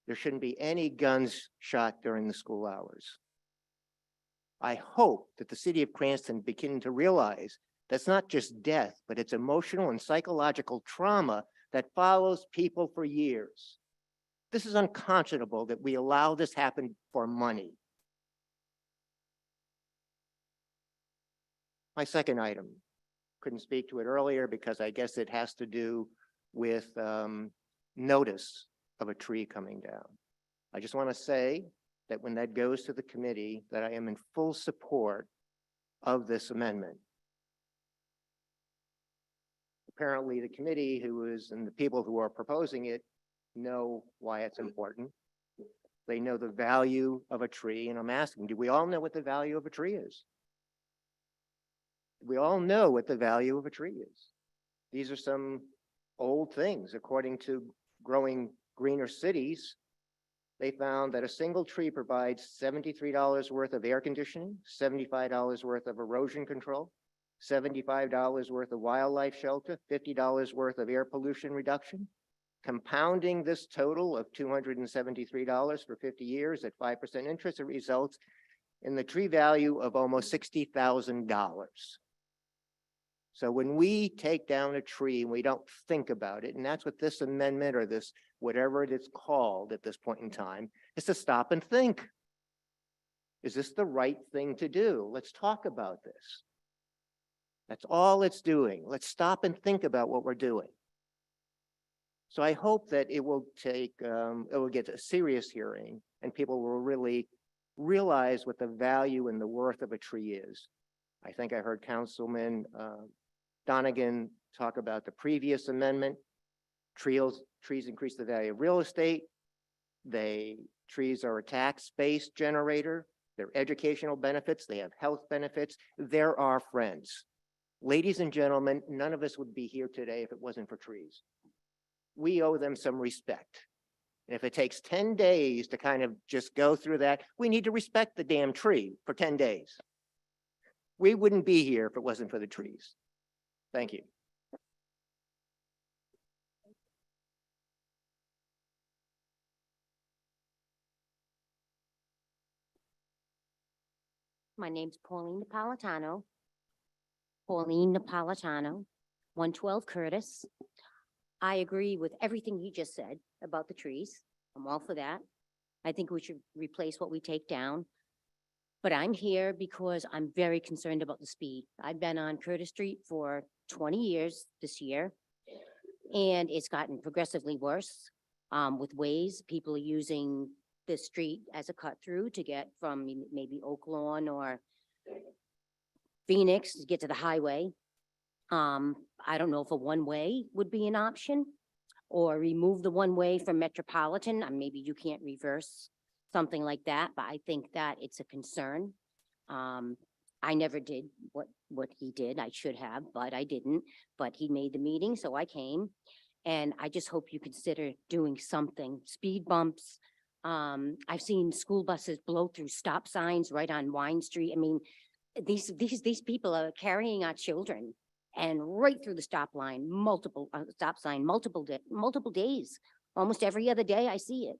there shouldn't be any guns shot during the school hours. I hope that the city of Cranston begin to realize that's not just death, but it's emotional and psychological trauma that follows people for years. This is unconscionable that we allow this happen for money. My second item, couldn't speak to it earlier because I guess it has to do with notice of a tree coming down. I just want to say that when that goes to the committee, that I am in full support of this amendment. Apparently the committee and the people who are proposing it know why it's important. They know the value of a tree, and I'm asking, do we all know what the value of a tree is? We all know what the value of a tree is. These are some old things. According to Growing Greener Cities, they found that a single tree provides $73 worth of air conditioning, $75 worth of erosion control, $75 worth of wildlife shelter, $50 worth of air pollution reduction, Compounding this total of $273 for 50 years at 5% interest, it results in the tree value of almost $60,000. So when we take down a tree and we don't think about it, and that's what this amendment or this, whatever it is called at this point in time, is to stop and think. Is this the right thing to do? Let's talk about this. That's all it's doing. Let's stop and think about what we're doing. So I hope that it will take, it will get a serious hearing and people will really realize what the value and the worth of a tree is. I think I heard Councilman Donegan talk about the previous amendment. Trees increase the value of real estate. Trees are a tax-based generator. They're educational benefits. They have health benefits. They're our friends. Ladies and gentlemen, none of us would be here today if it wasn't for trees. We owe them some respect. And if it takes 10 days to kind of just go through that, we need to respect the damn tree for 10 days. We wouldn't be here if it wasn't for the trees. Thank you. My name's Pauline Napolitano. 112 Curtis. I agree with everything he just said about the trees. I'm all for that. I think we should replace what we take down. But I'm here because I'm very concerned about the speed. I've been on Curtis Street for 20 years this year, and it's gotten progressively worse. With ways, people are using this street as a cut through to get from maybe Oak Lawn or Phoenix to get to the highway. I don't know if a one-way would be an option or remove the one-way from Metropolitan. Maybe you can't reverse something like that, but I think that it's a concern. I never did what he did. I should have, but I didn't. But he made the meeting, so I came. And I just hope you consider doing something. Speed bumps. I've seen school buses blow through stop signs right on Wine Street. I mean, these people are carrying our children and right through the stop sign, multiple days. Almost every other day I see it.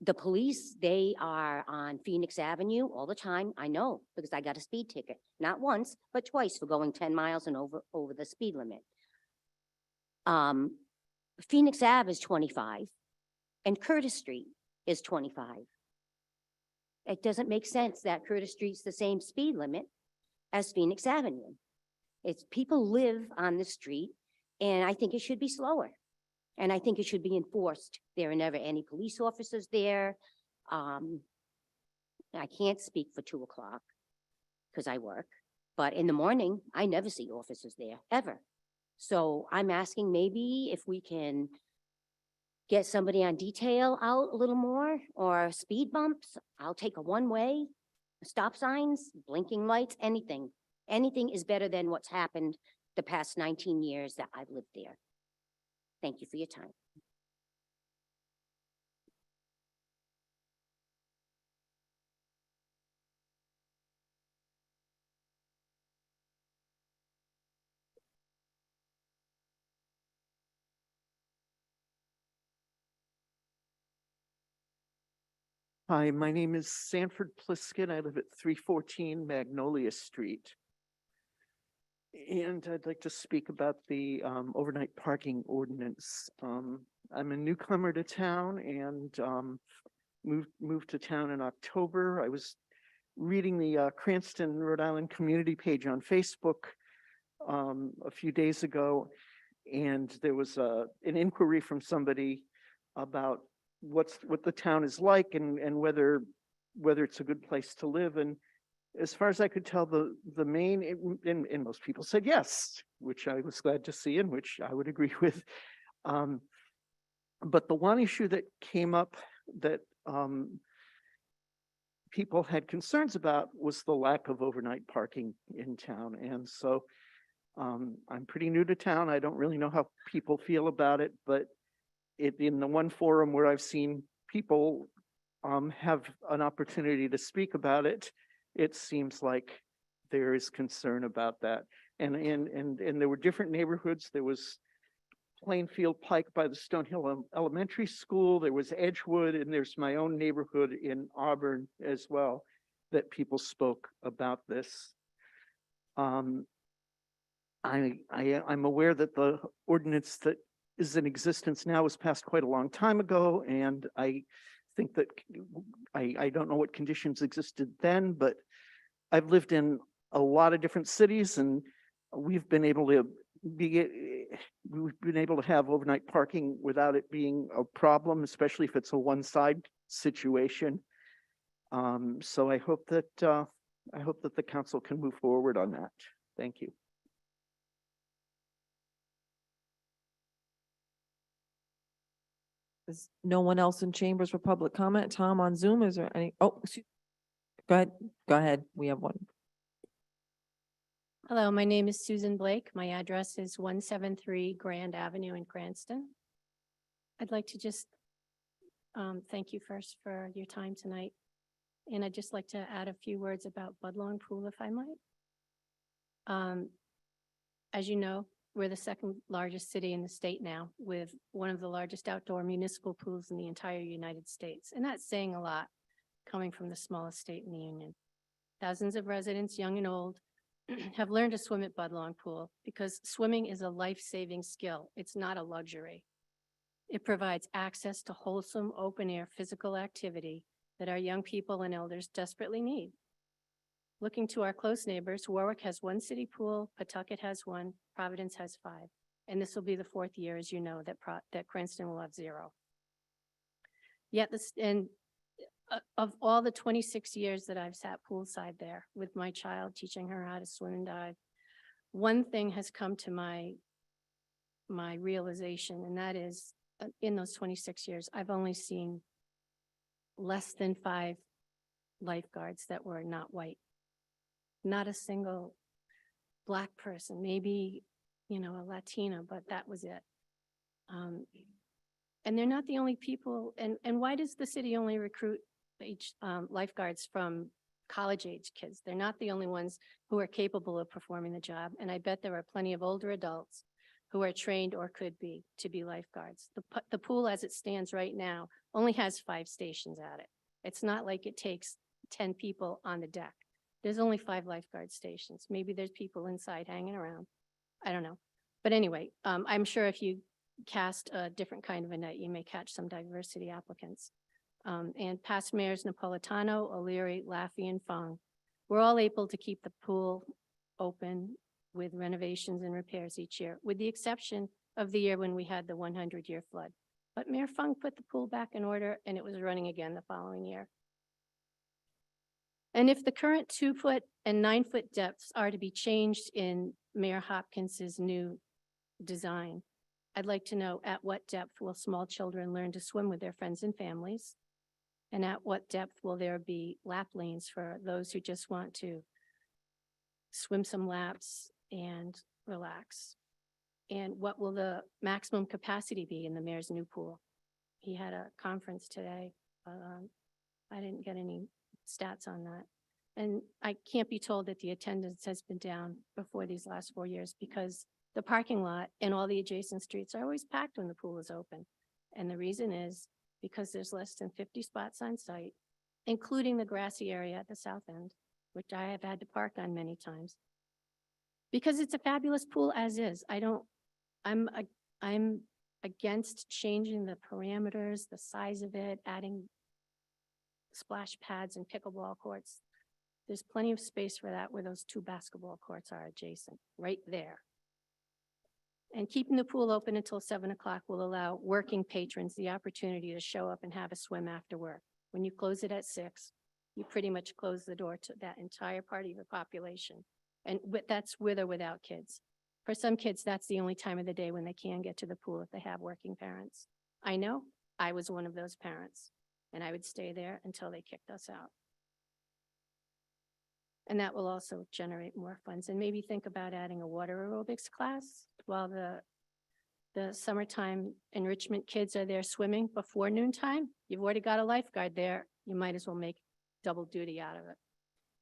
The police, they are on Phoenix Avenue all the time. I know because I got a speed ticket, not once, but twice for going 10 miles and over the speed limit. Phoenix Ave is 25 and Curtis Street is 25. It doesn't make sense that Curtis Street's the same speed limit as Phoenix Avenue. It's people live on the street and I think it should be slower. And I think it should be enforced. There are never any police officers there. I can't speak for 2 o'clock because I work, but in the morning, I never see officers there, ever. So I'm asking maybe if we can get somebody on detail out a little more or speed bumps. I'll take a one-way, stop signs, blinking lights, anything. Anything is better than what's happened the past 19 years that I've lived there. Thank you for your time. Hi, my name is Sanford Pliskin. I live at 314 Magnolia Street. And I'd like to speak about the overnight parking ordinance. I'm a newcomer to town and moved to town in October. I was reading the Cranston, Rhode Island community page on Facebook a few days ago, and there was an inquiry from somebody about what the town is like and whether it's a good place to live. And as far as I could tell, the main, and most people said yes, which I was glad to see and which I would agree with. But the one issue that came up that people had concerns about was the lack of overnight parking in town. And so I'm pretty new to town. I don't really know how people feel about it, but in the one forum where I've seen people have an opportunity to speak about it, it seems like there is concern about that. And there were different neighborhoods. There was Plainfield Pike by the Stonehill Elementary School. There was Edgewood, and there's my own neighborhood in Auburn as well, that people spoke about this. I'm aware that the ordinance that is in existence now was passed quite a long time ago, and I think that I don't know what conditions existed then, but I've lived in a lot of different cities, and we've been able to have overnight parking without it being a problem, especially if it's a one-side situation. So I hope that the council can move forward on that. Thank you. There's no one else in chambers for public comment. Tom on Zoom, is there any, oh, go ahead, go ahead. We have one. Hello, my name is Susan Blake. My address is 173 Grand Avenue in Cranston. I'd like to just thank you first for your time tonight. And I'd just like to add a few words about Budlong Pool, if I might. As you know, we're the second largest city in the state now, with one of the largest outdoor municipal pools in the entire United States. And that's saying a lot, coming from the smallest state in the union. Thousands of residents, young and old, have learned to swim at Budlong Pool because swimming is a life-saving skill. It's not a luxury. It provides access to wholesome, open-air physical activity that our young people and elders desperately need. Looking to our close neighbors, Warwick has one city pool, Pawtucket has one, Providence has 5. And this will be the 4th year, as you know, that Cranston will have 0. Yet of all the 26 years that I've sat poolside there with my child, teaching her how to swim and dive, one thing has come to my realization, and that is in those 26 years, I've only seen less than 5 lifeguards that were not white. Not a single Black person, maybe, a Latina, but that was it. And they're not the only people. And why does the city only recruit lifeguards from college-age kids? They're not the only ones who are capable of performing the job. And I bet there are plenty of older adults who are trained or could be to be lifeguards. The pool as it stands right now only has 5 stations at it. It's not like it takes 10 people on the deck. There's only 5 lifeguard stations. Maybe there's people inside hanging around. I don't know. But anyway, I'm sure if you cast a different kind of a net, you may catch some diversity applicants. And past mayors Napolitano, O'Leary, Laffey, and Fong were all able to keep the pool open with renovations and repairs each year, with the exception of the year when we had the 100-year flood. But Mayor Fong put the pool back in order, and it was running again the following year. And if the current 2-foot and 9-foot depths are to be changed in Mayor Hopkins's new design, I'd like to know at what depth will small children learn to swim with their friends and families? And at what depth will there be lap lanes for those who just want to swim some laps and relax? And what will the maximum capacity be in the mayor's new pool? He had a conference today. I didn't get any stats on that. And I can't be told that the attendance has been down before these last 4 years, because the parking lot and all the adjacent streets are always packed when the pool is open. And the reason is because there's less than 50 spots on site, including the grassy area at the south end, which I have had to park on many times. Because it's a fabulous pool as is. I'm against changing the parameters, the size of it, adding splash pads and pickleball courts. There's plenty of space for that where those 2 basketball courts are adjacent, right there. And keeping the pool open until 7 o'clock will allow working patrons the opportunity to show up and have a swim after work. When you close it at 6, you pretty much close the door to that entire part of the population. And that's with or without kids. For some kids, that's the only time of the day when they can get to the pool if they have working parents. I know I was one of those parents, and I would stay there until they kicked us out. And that will also generate more funds, and maybe think about adding a water aerobics class while the summertime enrichment kids are there swimming before noontime. You've already got a lifeguard there. You might as well make double duty out of it.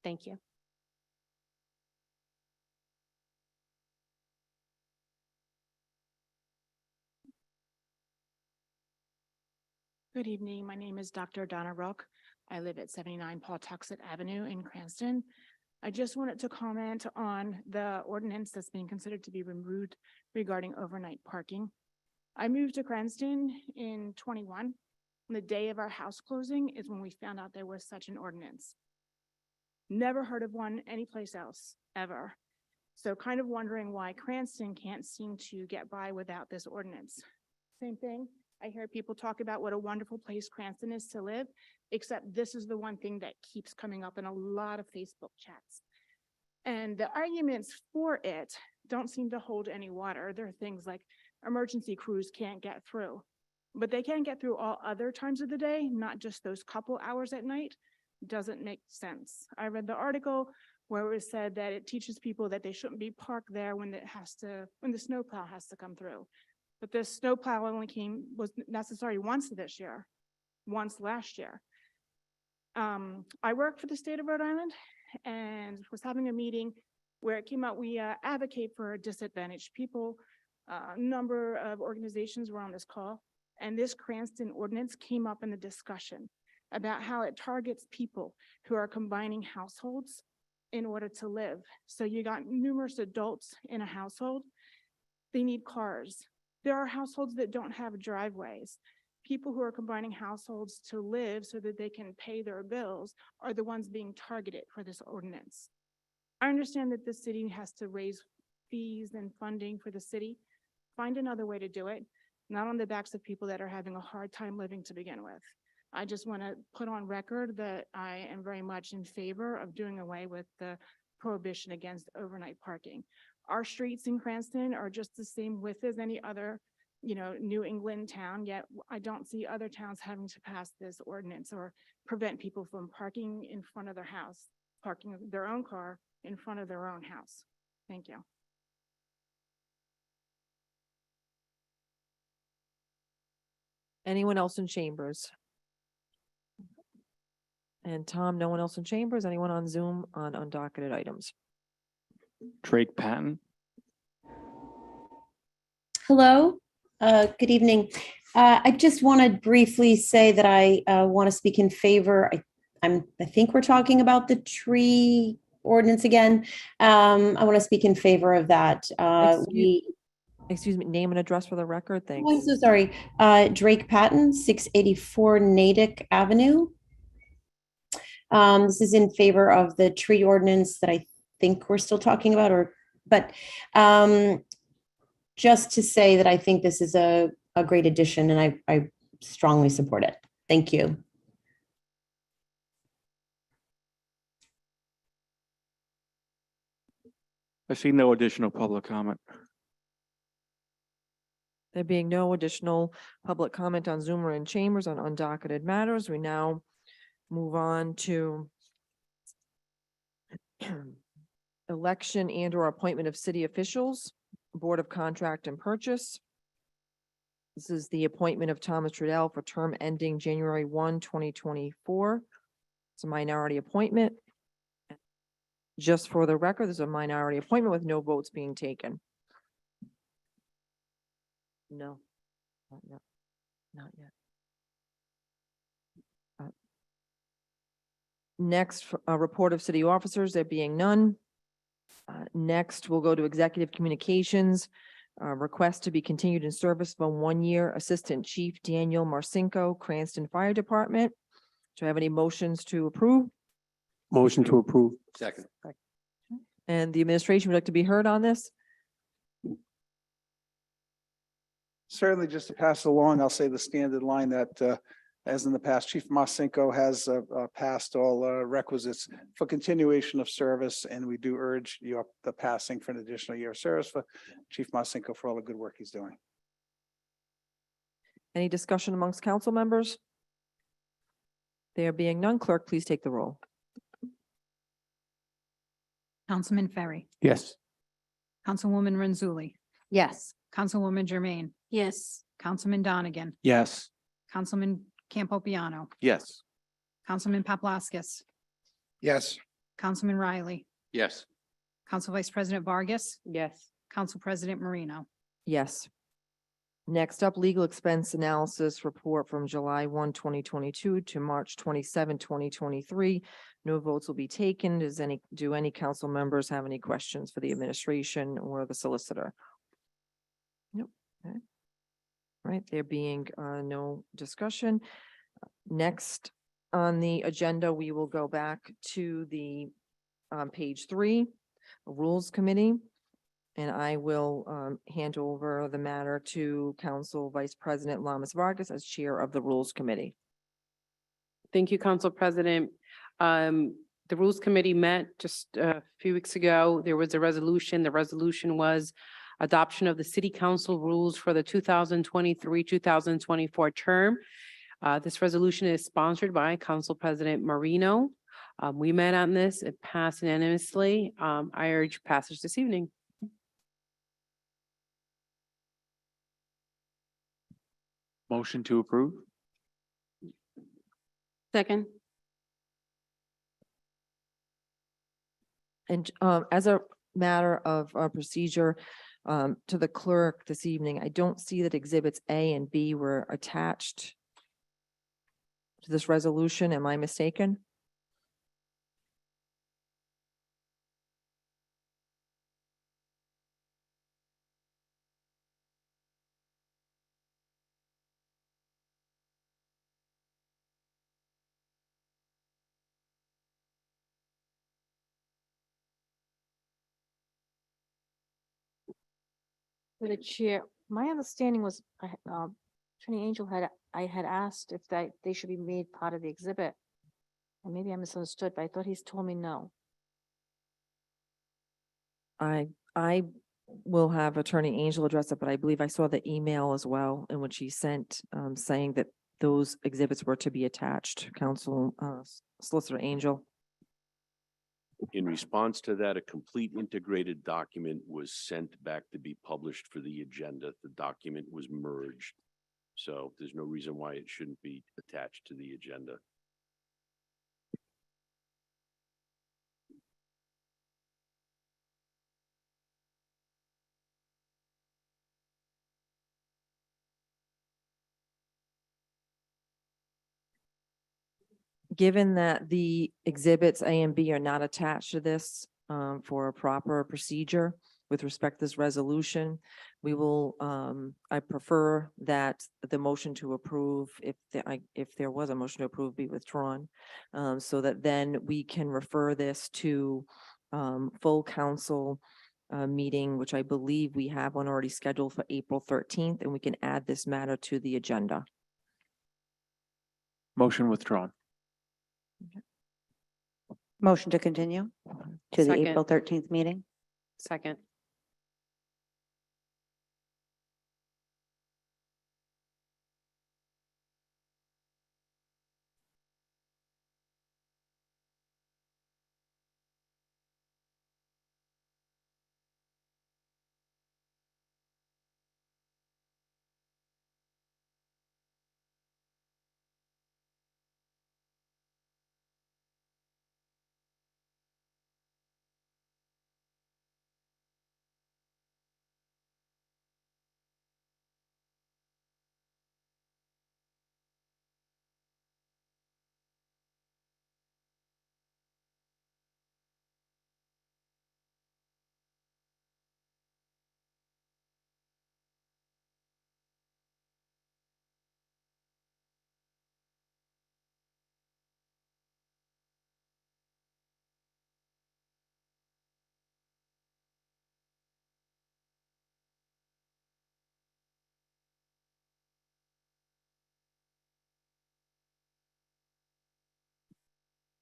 Thank you. Good evening. My name is Dr. Donna Rook. I live at 79 Paul Tuxet Avenue in Cranston. I just wanted to comment on the ordinance that's being considered to be removed regarding overnight parking. I moved to Cranston in 21. The day of our house closing is when we found out there was such an ordinance. Never heard of one anyplace else, ever. So kind of wondering why Cranston can't seem to get by without this ordinance. Same thing. I hear people talk about what a wonderful place Cranston is to live, except this is the one thing that keeps coming up in a lot of Facebook chats. And the arguments for it don't seem to hold any water. There are things like emergency crews can't get through, but they can get through all other times of the day, not just those couple hours at night. Doesn't make sense. I read the article where it was said that it teaches people that they shouldn't be parked there when the snowplow has to come through. But this snowplow was necessary once this year, once last year. I work for the state of Rhode Island and was having a meeting where it came out, we advocate for disadvantaged people. A number of organizations were on this call, and this Cranston ordinance came up in the discussion about how it targets people who are combining households in order to live. So you got numerous adults in a household. They need cars. There are households that don't have driveways. People who are combining households to live so that they can pay their bills are the ones being targeted for this ordinance. I understand that the city has to raise fees and funding for the city. Find another way to do it, not on the backs of people that are having a hard time living to begin with. I just want to put on record that I am very much in favor of doing away with the prohibition against overnight parking. Our streets in Cranston are just the same width as any other, New England town, yet I don't see other towns having to pass this ordinance or prevent people from parking in front of their house, parking their own car in front of their own house. Thank you. Anyone else in chambers? And Tom, no one else in chambers? Anyone on Zoom on undocketed items? Drake Patton. Hello, good evening. I just want to briefly say that I want to speak in favor. I think we're talking about the tree ordinance again. I want to speak in favor of that. Excuse me, name and address for the record. Thanks. Oh, I'm so sorry. Drake Patton, 684 Natick Avenue. This is in favor of the tree ordinance that I think we're still talking about, but just to say that I think this is a great addition and I strongly support it. Thank you. I see no additional public comment. There being no additional public comment on Zoom or in chambers on undocketed matters, we now move on to election and or appointment of city officials, Board of Contract and Purchase. This is the appointment of Thomas Trudell for term ending January 1, 2024. It's a minority appointment. Just for the record, there's a minority appointment with no votes being taken. No, not yet. Not yet. Next, a report of city officers, there being none. Next, we'll go to executive communications. Request to be continued in service for 1 year, Assistant Chief Daniel Marcinko, Cranston Fire Department. Do I have any motions to approve? Motion to approve. Second. And the administration would like to be heard on this? Certainly, just to pass along, I'll say the standard line that, as in the past, Chief Marcinko has passed all requisites for continuation of service, and we do urge the passing for an additional year of service for Chief Marcinko for all the good work he's doing. Any discussion amongst council members? There being none, clerk, please take the roll. Councilman Ferry, Yes. Councilwoman Renzulli, Yes. Councilwoman Jermaine, Yes. Councilman Donegan, Yes. Councilman Campopiano, Yes. Councilman Paplaskas, Yes. Councilman Riley, Yes. Council Vice President Vargas, Yes. Council President Marino. Yes. Next up, legal expense analysis report from July 1, 2022 to March 27, 2023. No votes will be taken. Do any council members have any questions for the administration or the solicitor? Nope. Okay. Right, there being no discussion. Next on the agenda, we will go back to the page 3, Rules Committee. And I will hand over the matter to Council Vice President Lamas Vargas as Chair of the Rules Committee. Thank you, Council President. The Rules Committee met just a few weeks ago. There was a resolution. The resolution was adoption of the City Council rules for the 2023-2024 term. This resolution is sponsored by Council President Marino. We met on this. It passed unanimously. I urge passage this evening. Motion to approve? Second. And as a matter of procedure, to the clerk this evening, I don't see that exhibits A and B were attached to this resolution. Am I mistaken? For the chair, my understanding was, Attorney Angel I had asked if they should be made part of the exhibit. And maybe I misunderstood, but I thought he's told me no. I will have Attorney Angel address it, but I believe I saw the email as well in which he sent saying that those exhibits were to be attached. Council Solicitor Angel. In response to that, a complete integrated document was sent back to be published for the agenda. The document was merged. So there's no reason why it shouldn't be attached to the agenda. Given that the exhibits A and B are not attached to this for a proper procedure with respect to this resolution, we will, I prefer that the motion to approve, if there was a motion to approve, be withdrawn, so that then we can refer this to full council meeting, which I believe we have one already scheduled for April 13th, and we can add this matter to the agenda. Motion withdrawn. Motion to continue to the Second. April 13th meeting. Second.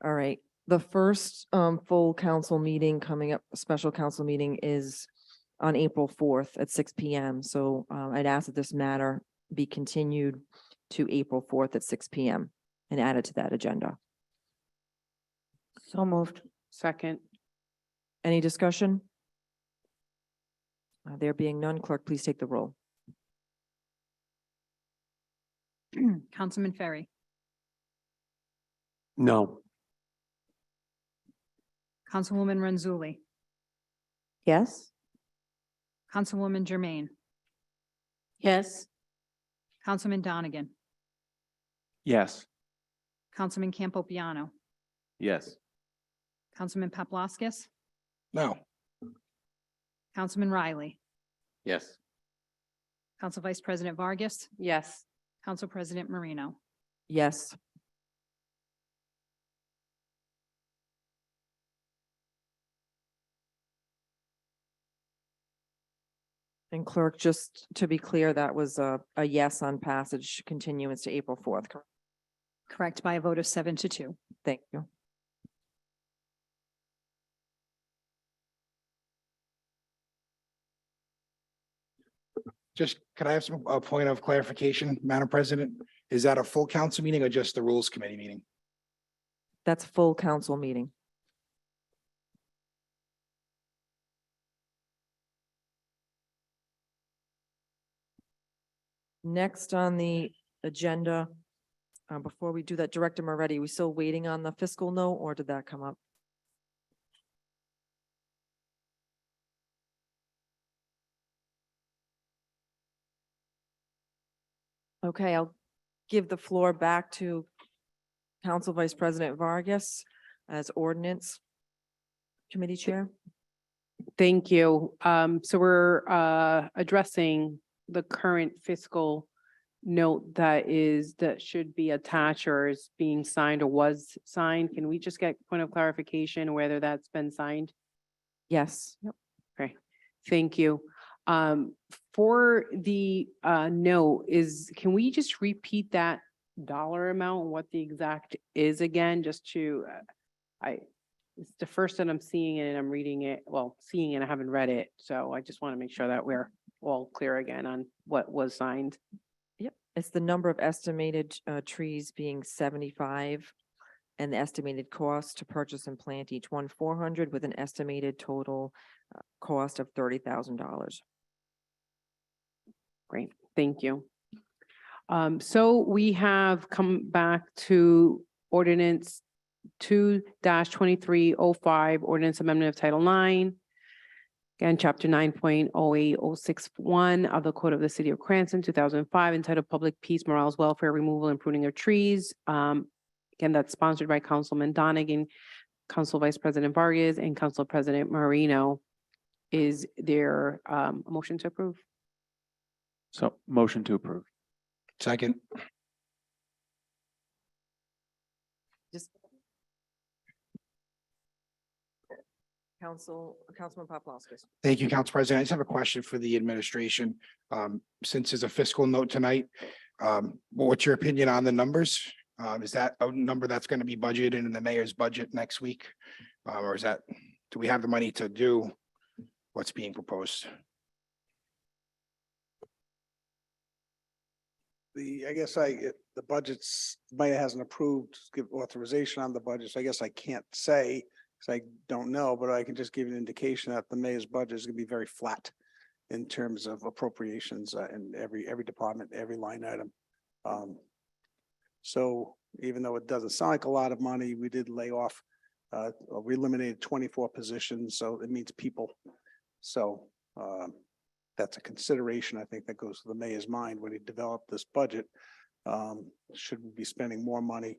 All right, the first full council meeting coming up, special council meeting is on April 4th at 6 p.m. So I'd ask that this matter be continued to April 4th at 6 p.m. and added to that agenda. So moved. Second. Any discussion? There being none, clerk, please take the roll. Councilman Ferry, No. Councilwoman Renzulli, Yes. Councilwoman Jermaine, Yes. Councilman Donegan, Yes. Councilman Campopiano, Yes. Councilman Paplaskas, No. Councilman Riley, Yes. Council Vice President Vargas, Yes. Council President Marino. Yes. And clerk, just to be clear, that was a yes on passage continuance to April 4th. Correct? Correct, by a vote of 7-2. Thank you. Just, could I have a point of clarification, Madam President? Is that a full council meeting or just the Rules Committee meeting? That's a full council meeting. Next on the agenda, before we do that, Director Moretti, we still waiting on the fiscal note, or did that come up? Okay, I'll give the floor back to Council Vice President Vargas as Ordinance Committee Chair. Thank you. So we're addressing the current fiscal note that should be attached or is being signed or was signed. Can we just get point of clarification whether that's been signed? Yes. Yep. Okay, thank you. For the note can we just repeat that dollar amount, what the exact is again, just to, it's the first that I'm seeing it and I'm reading it, seeing it, I haven't read it. So I just want to make sure that we're all clear again on what was signed. Yep. It's the number of estimated trees being 75 and the estimated cost to purchase and plant each one 400 with an estimated total cost of $30,000. Great, thank you. So we have come back to ordinance 2-2305, ordinance amendment of Title IX. Again, chapter 9.08061 of the Code of the City of Cranston, 2005, entitled Public Peace, Morals, Welfare, Removal, and Pruning of Trees. Again, that's sponsored by Councilman Donegan, Council Vice President Vargas, and Council President Marino. Is there a motion to approve? So motion to approve. Second. Councilman Paplaskas. Thank you, Council President. I just have a question for the administration. Since there's a fiscal note tonight, what's your opinion on the numbers? Is that a number that's going to be budgeted in the mayor's budget next week? Or do we have the money to do what's being proposed? The budgets, mayor hasn't approved, give authorization on the budget, so I guess I can't say, because I don't know, but I can just give you an indication that the mayor's budget is gonna be very flat in terms of appropriations in every department, every line item. So even though it doesn't sound like a lot of money, we did lay off, we eliminated 24 positions, so it means people. So that's a consideration, I think, that goes to the mayor's mind when he developed this budget. Should we be spending more money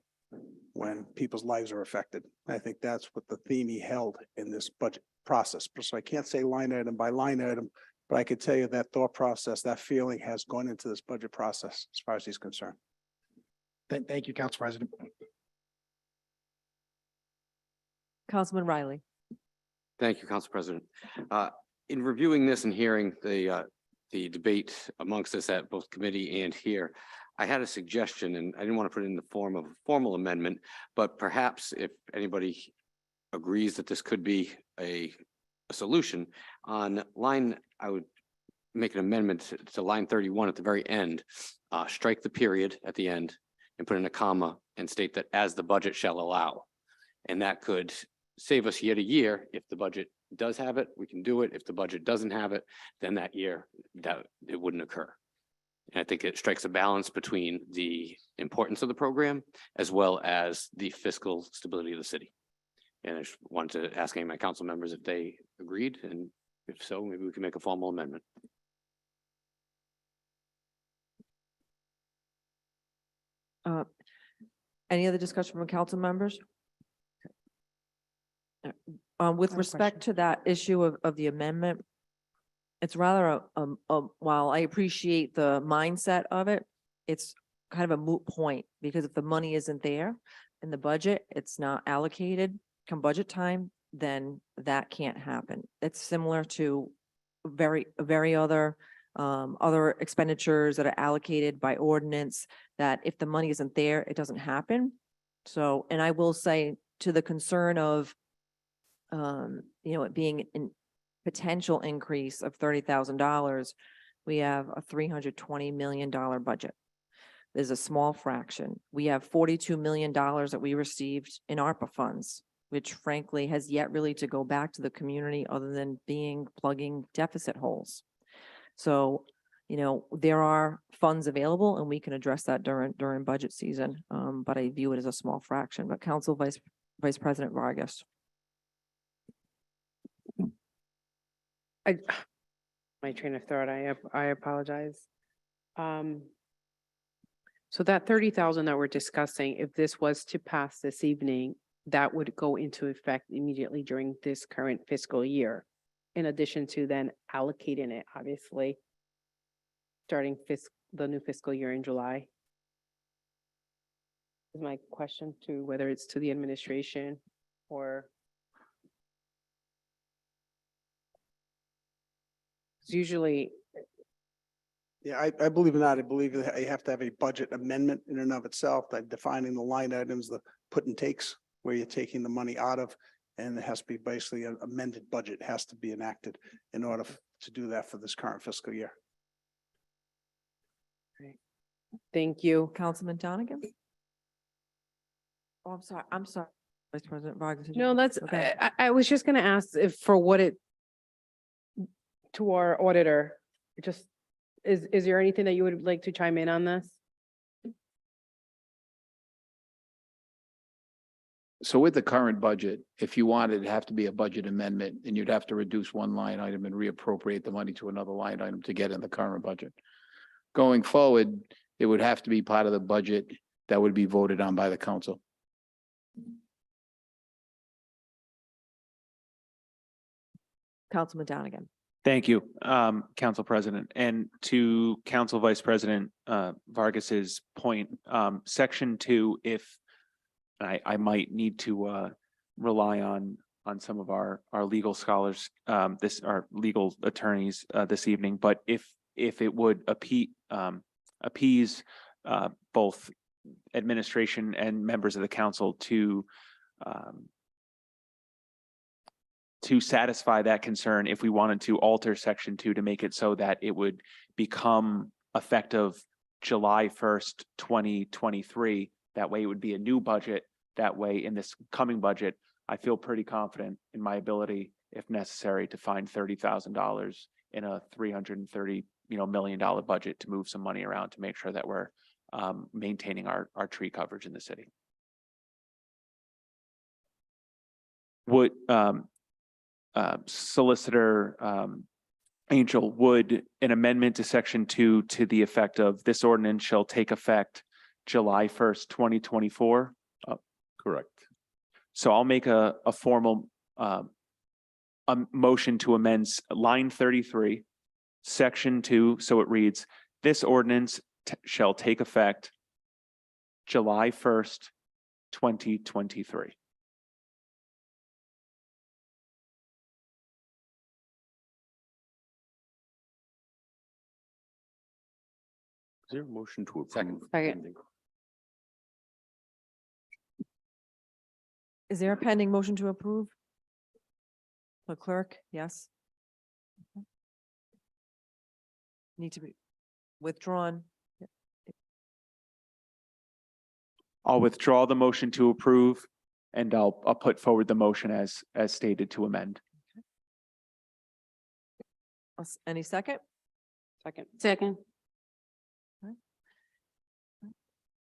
when people's lives are affected? I think that's what the theme he held in this budget process. So I can't say line item by line item, but I could tell you that thought process, that feeling has gone into this budget process as far as he's concerned. Thank you, Council President. Councilman Riley. Thank you, Council President. In reviewing this and hearing the debate amongst us at both committee and here, I had a suggestion, and I didn't want to put it in the form of a formal amendment, but perhaps if anybody agrees that this could be a solution on line, I would make an amendment to line 31 at the very end, strike the period at the end and put in a comma and state that as the budget shall allow. And that could save us year to year. If the budget does have it, we can do it. If the budget doesn't have it, then that year that it wouldn't occur. And I think it strikes a balance between the importance of the program as well as the fiscal stability of the city. And I just wanted to ask any of my council members if they agreed, and if so, maybe we can make a formal amendment. Any other discussion from council members? With have a respect to that issue of the amendment, it's rather while I appreciate the mindset of it, it's kind of a moot point, because if the money isn't there in the budget, it's not allocated come budget time, then that can't happen. It's similar to very other expenditures that are allocated by ordinance, that if the money isn't there, it doesn't happen. So, and I will say, to the concern of it being a potential increase of $30,000, we have a $320 million budget. There's a small fraction. We have $42 million that we received in ARPA funds, which frankly has yet really to go back to the community other than plugging deficit holes. So, there are funds available and we can address that during budget season. But I view it as a small fraction. But Vice President Vargas. My train of thought, I apologize. So that 30,000 that we're discussing, if this was to pass this evening, that would go into effect immediately during this current fiscal year. In addition to then allocating it, obviously, starting the new fiscal year in July. Is my question to whether it's to the administration or. Usually. Yeah, I believe in that. I believe that you have to have a budget amendment in and of itself, that defining the line items, the put and takes, where you're taking the money out of, and it has to be basically an amended budget has to be enacted in order to do that for this current fiscal year. Thank you. Councilman Donegan? Oh, I'm sorry, Vice President Vargas. No, that's, Okay. I was just gonna ask if for what it, to our auditor, just, is there anything that you would like to chime in on this? So with the current budget, if you wanted, it'd have to be a budget amendment and you'd have to reduce one line item and reappropriate the money to another line item to get in the current budget. Going forward, it would have to be part of the budget that would be voted on by the council. Councilman Donegan. Thank you, Council President. And to Council Vice President Vargas's point, Section 2, if I might need to rely on some of our legal scholars, our legal attorneys this evening, but if it would appease both administration and members of the council to satisfy that concern, if we wanted to alter Section 2 to make it so that it would become effective July 1st, 2023, that way it would be a new budget. That way in this coming budget, I feel pretty confident in my ability, if necessary, to find $30,000 in a $330 million budget to move some money around to make sure that we're maintaining our tree coverage in the city. Would Solicitor Angel, would an amendment to Section 2 to the effect of this ordinance shall take effect July 1st, 2024? Correct. So I'll make a formal motion to amend line 33, Section 2, so it reads, this ordinance shall take effect July 1st, 2023. Is there a motion to approve? Second. pending? Is there a pending motion to approve? The clerk, yes. Need to be withdrawn. I'll withdraw the motion to approve and I'll put forward the motion as stated to amend. Any second? Second.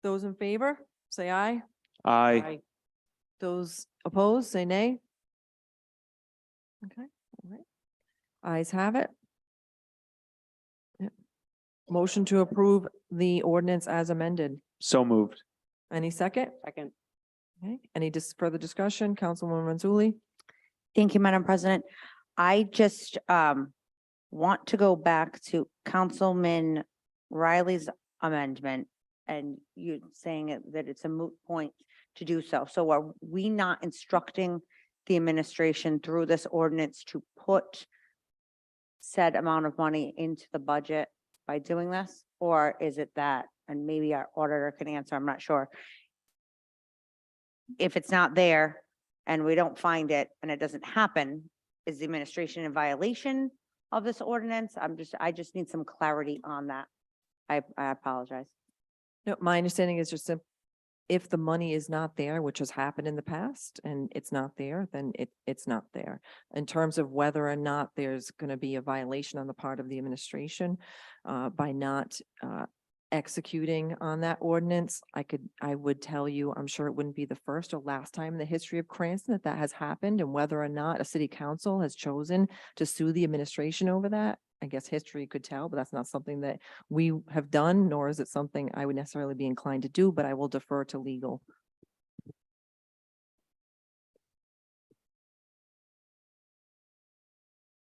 Those in favor, say aye. Aye. Those opposed, say nay. Okay, all right. Ayes have it. Yep. Motion to approve the ordinance as amended. So moved. Any second? Second. Okay, any further discussion? Councilwoman Mazzulli? Thank you, Madam President. I just want to go back to Councilman Riley's amendment and you saying that it's a moot point to do so. So are we not instructing the administration through this ordinance to put said amount of money into the budget by doing this? Or is it that, and maybe our auditor can answer, I'm not sure. If it's not there and we don't find it and it doesn't happen, is the administration in violation of this ordinance? I just need some clarity on that. I apologize. No, my understanding is just if the money is not there, which has happened in the past, and it's not there, then it's not there. In terms of whether or not there's going to be a violation on the part of the administration by not executing on that ordinance, I would tell you, I'm sure it wouldn't be the first or last time in the history of Cranston that has happened, and whether or not a city council has chosen to sue the administration over that, I guess history could tell, but that's not something that we have done, nor is it something I would necessarily be inclined to do, but I will defer to legal.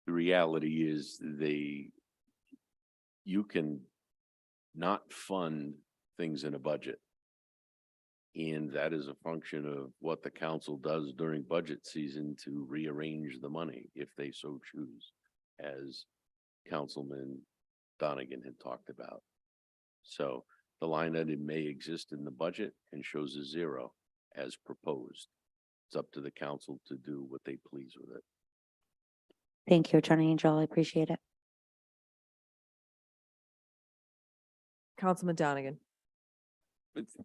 The reality is you can not fund things in a budget. And that is a function of what the council does during budget season to rearrange the money if they so choose, as Councilman Donegan had talked about. So the line item may exist in the budget and shows a zero as proposed. It's up to the council to do what they please with it. Thank you, Attorney Angel. I appreciate it. Councilman Donegan.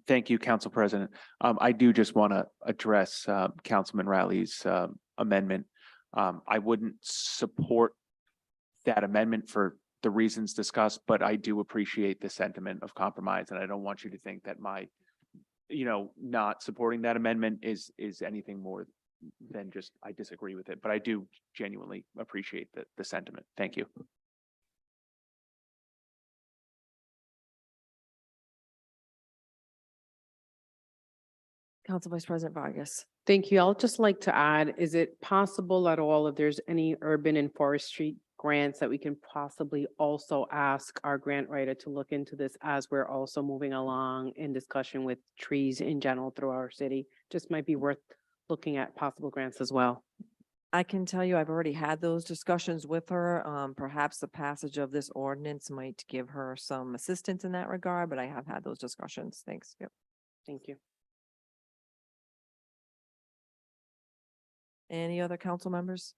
Thank you, Council President. I do just want to address Councilman Riley's amendment. I wouldn't support that amendment for the reasons discussed, but I do appreciate the sentiment of compromise, and I don't want you to think that my, not supporting that amendment is anything more than just I disagree with it. But I do genuinely appreciate the sentiment. Thank you. Council Vice President Vargas. Thank you. I'll just like to add, is it possible at all if there's any urban and forestry grants that we can possibly also ask our grant writer to look into this as we're also moving along in discussion with trees in general through our city? Just might be worth looking at possible grants as well. I can tell you, I've already had those discussions with her. Perhaps the passage of this ordinance might give her some assistance in that regard, but I have had those discussions. Thanks. Yep. Thank you. Any other council members?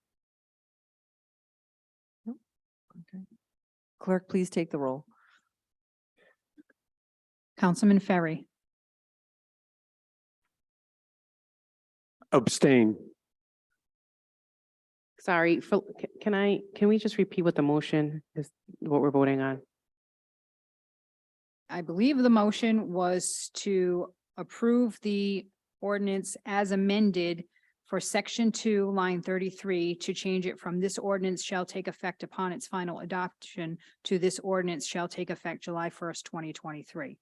No? Okay. Clerk, please take the roll. Councilman Ferry, Abstain. Sorry, can we just repeat what the motion is, what we're voting on? I believe the motion was to approve the ordinance as amended for section 2, line 33, to change it from this ordinance shall take effect upon its final adoption to this ordinance shall take effect July 1st, 2023.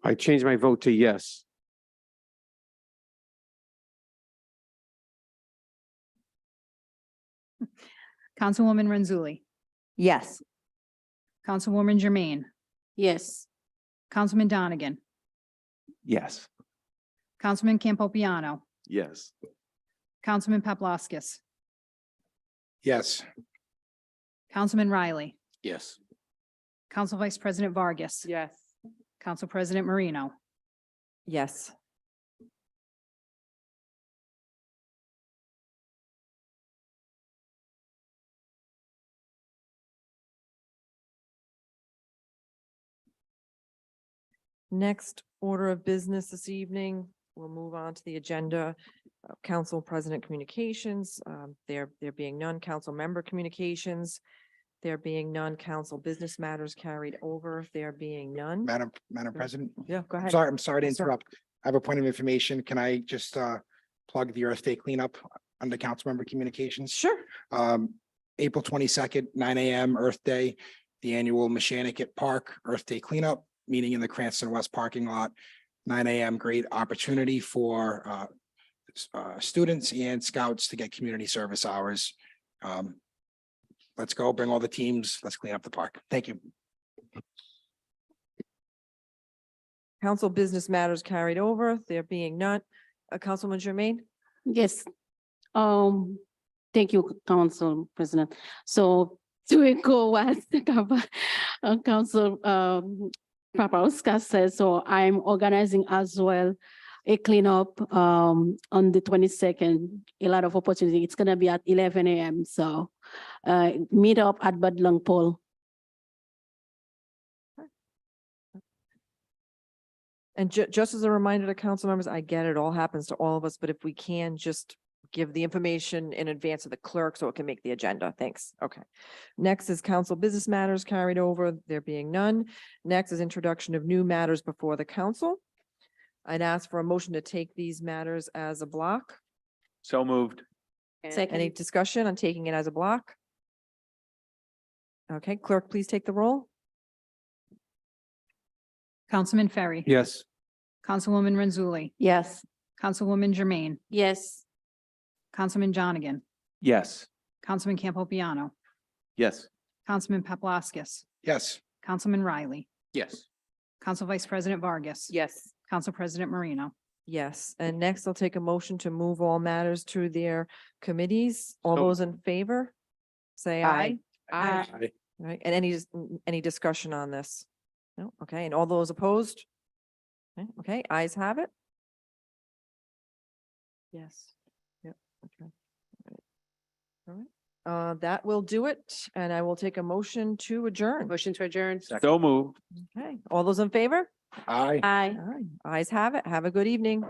I changed my vote to yes. Councilwoman Renzulli, Yes. Councilwoman Jermaine, Yes. Councilman Donegan, Yes. Councilman Campopiano, Yes. Councilman Paplaskas, Yes. Councilman Riley, Yes. Council Vice President Vargas. Yes. Council President Marino. Yes. Next order of business this evening, we'll move on to the agenda. Council President Communications, there being none, council member communications, there being none, council business matters carried over, there being none. Madam President. Yeah, go ahead. I'm sorry to Yes, sir. interrupt. I have a point of information. Can I just plug the Earth Day cleanup under council member communications. Sure. April 22nd, 9 a.m. Earth Day, the annual Mechanicat Park Earth Day cleanup, meeting in the Cranston West parking lot. 9 a.m. Great opportunity for students and scouts to get community service hours. Let's go, bring all the teams. Let's clean up the park. Thank you. Council business matters carried over, there being none. Councilman Jermaine? Yes. Thank you, Council President. So to echo what Council Paplaskas said, so I'm organizing as well a cleanup on the 22nd, a lot of opportunity. It's gonna be at 11 a.m. So meet up at Badlang Pole. And just as a reminder to council members, I get it all happens to all of us, but if we can just give the information in advance of the clerk so it can make the agenda. Thanks. Okay. Next is council business matters carried over, there being none. Next is introduction of new matters before the council. I'd ask for a motion to take these matters as a block. So moved. Any discussion on taking it as a block? Okay, clerk, please take the roll. Councilman Ferry. Yes. Councilwoman Renzulli. Yes. Councilwoman Jermaine. Yes. Councilman Jonigan. Yes. Councilman Campopiano. Yes. Councilman Paplaskas. Yes. Councilman Riley. Yes. Council Vice President Vargas. Yes. Council President Marino. Yes, and next I'll take a motion to move all matters to their committees. All So- those in favor? Say aye. Aye. All right, and any discussion on this? No, okay, and all those opposed? Okay, ayes have it. Yes. Yep, okay. All right, that will do it, and I will take a motion to adjourn. Motion to adjourn. So moved. Okay, all those in favor? Aye. Aye. All right, ayes have it. Have a good evening.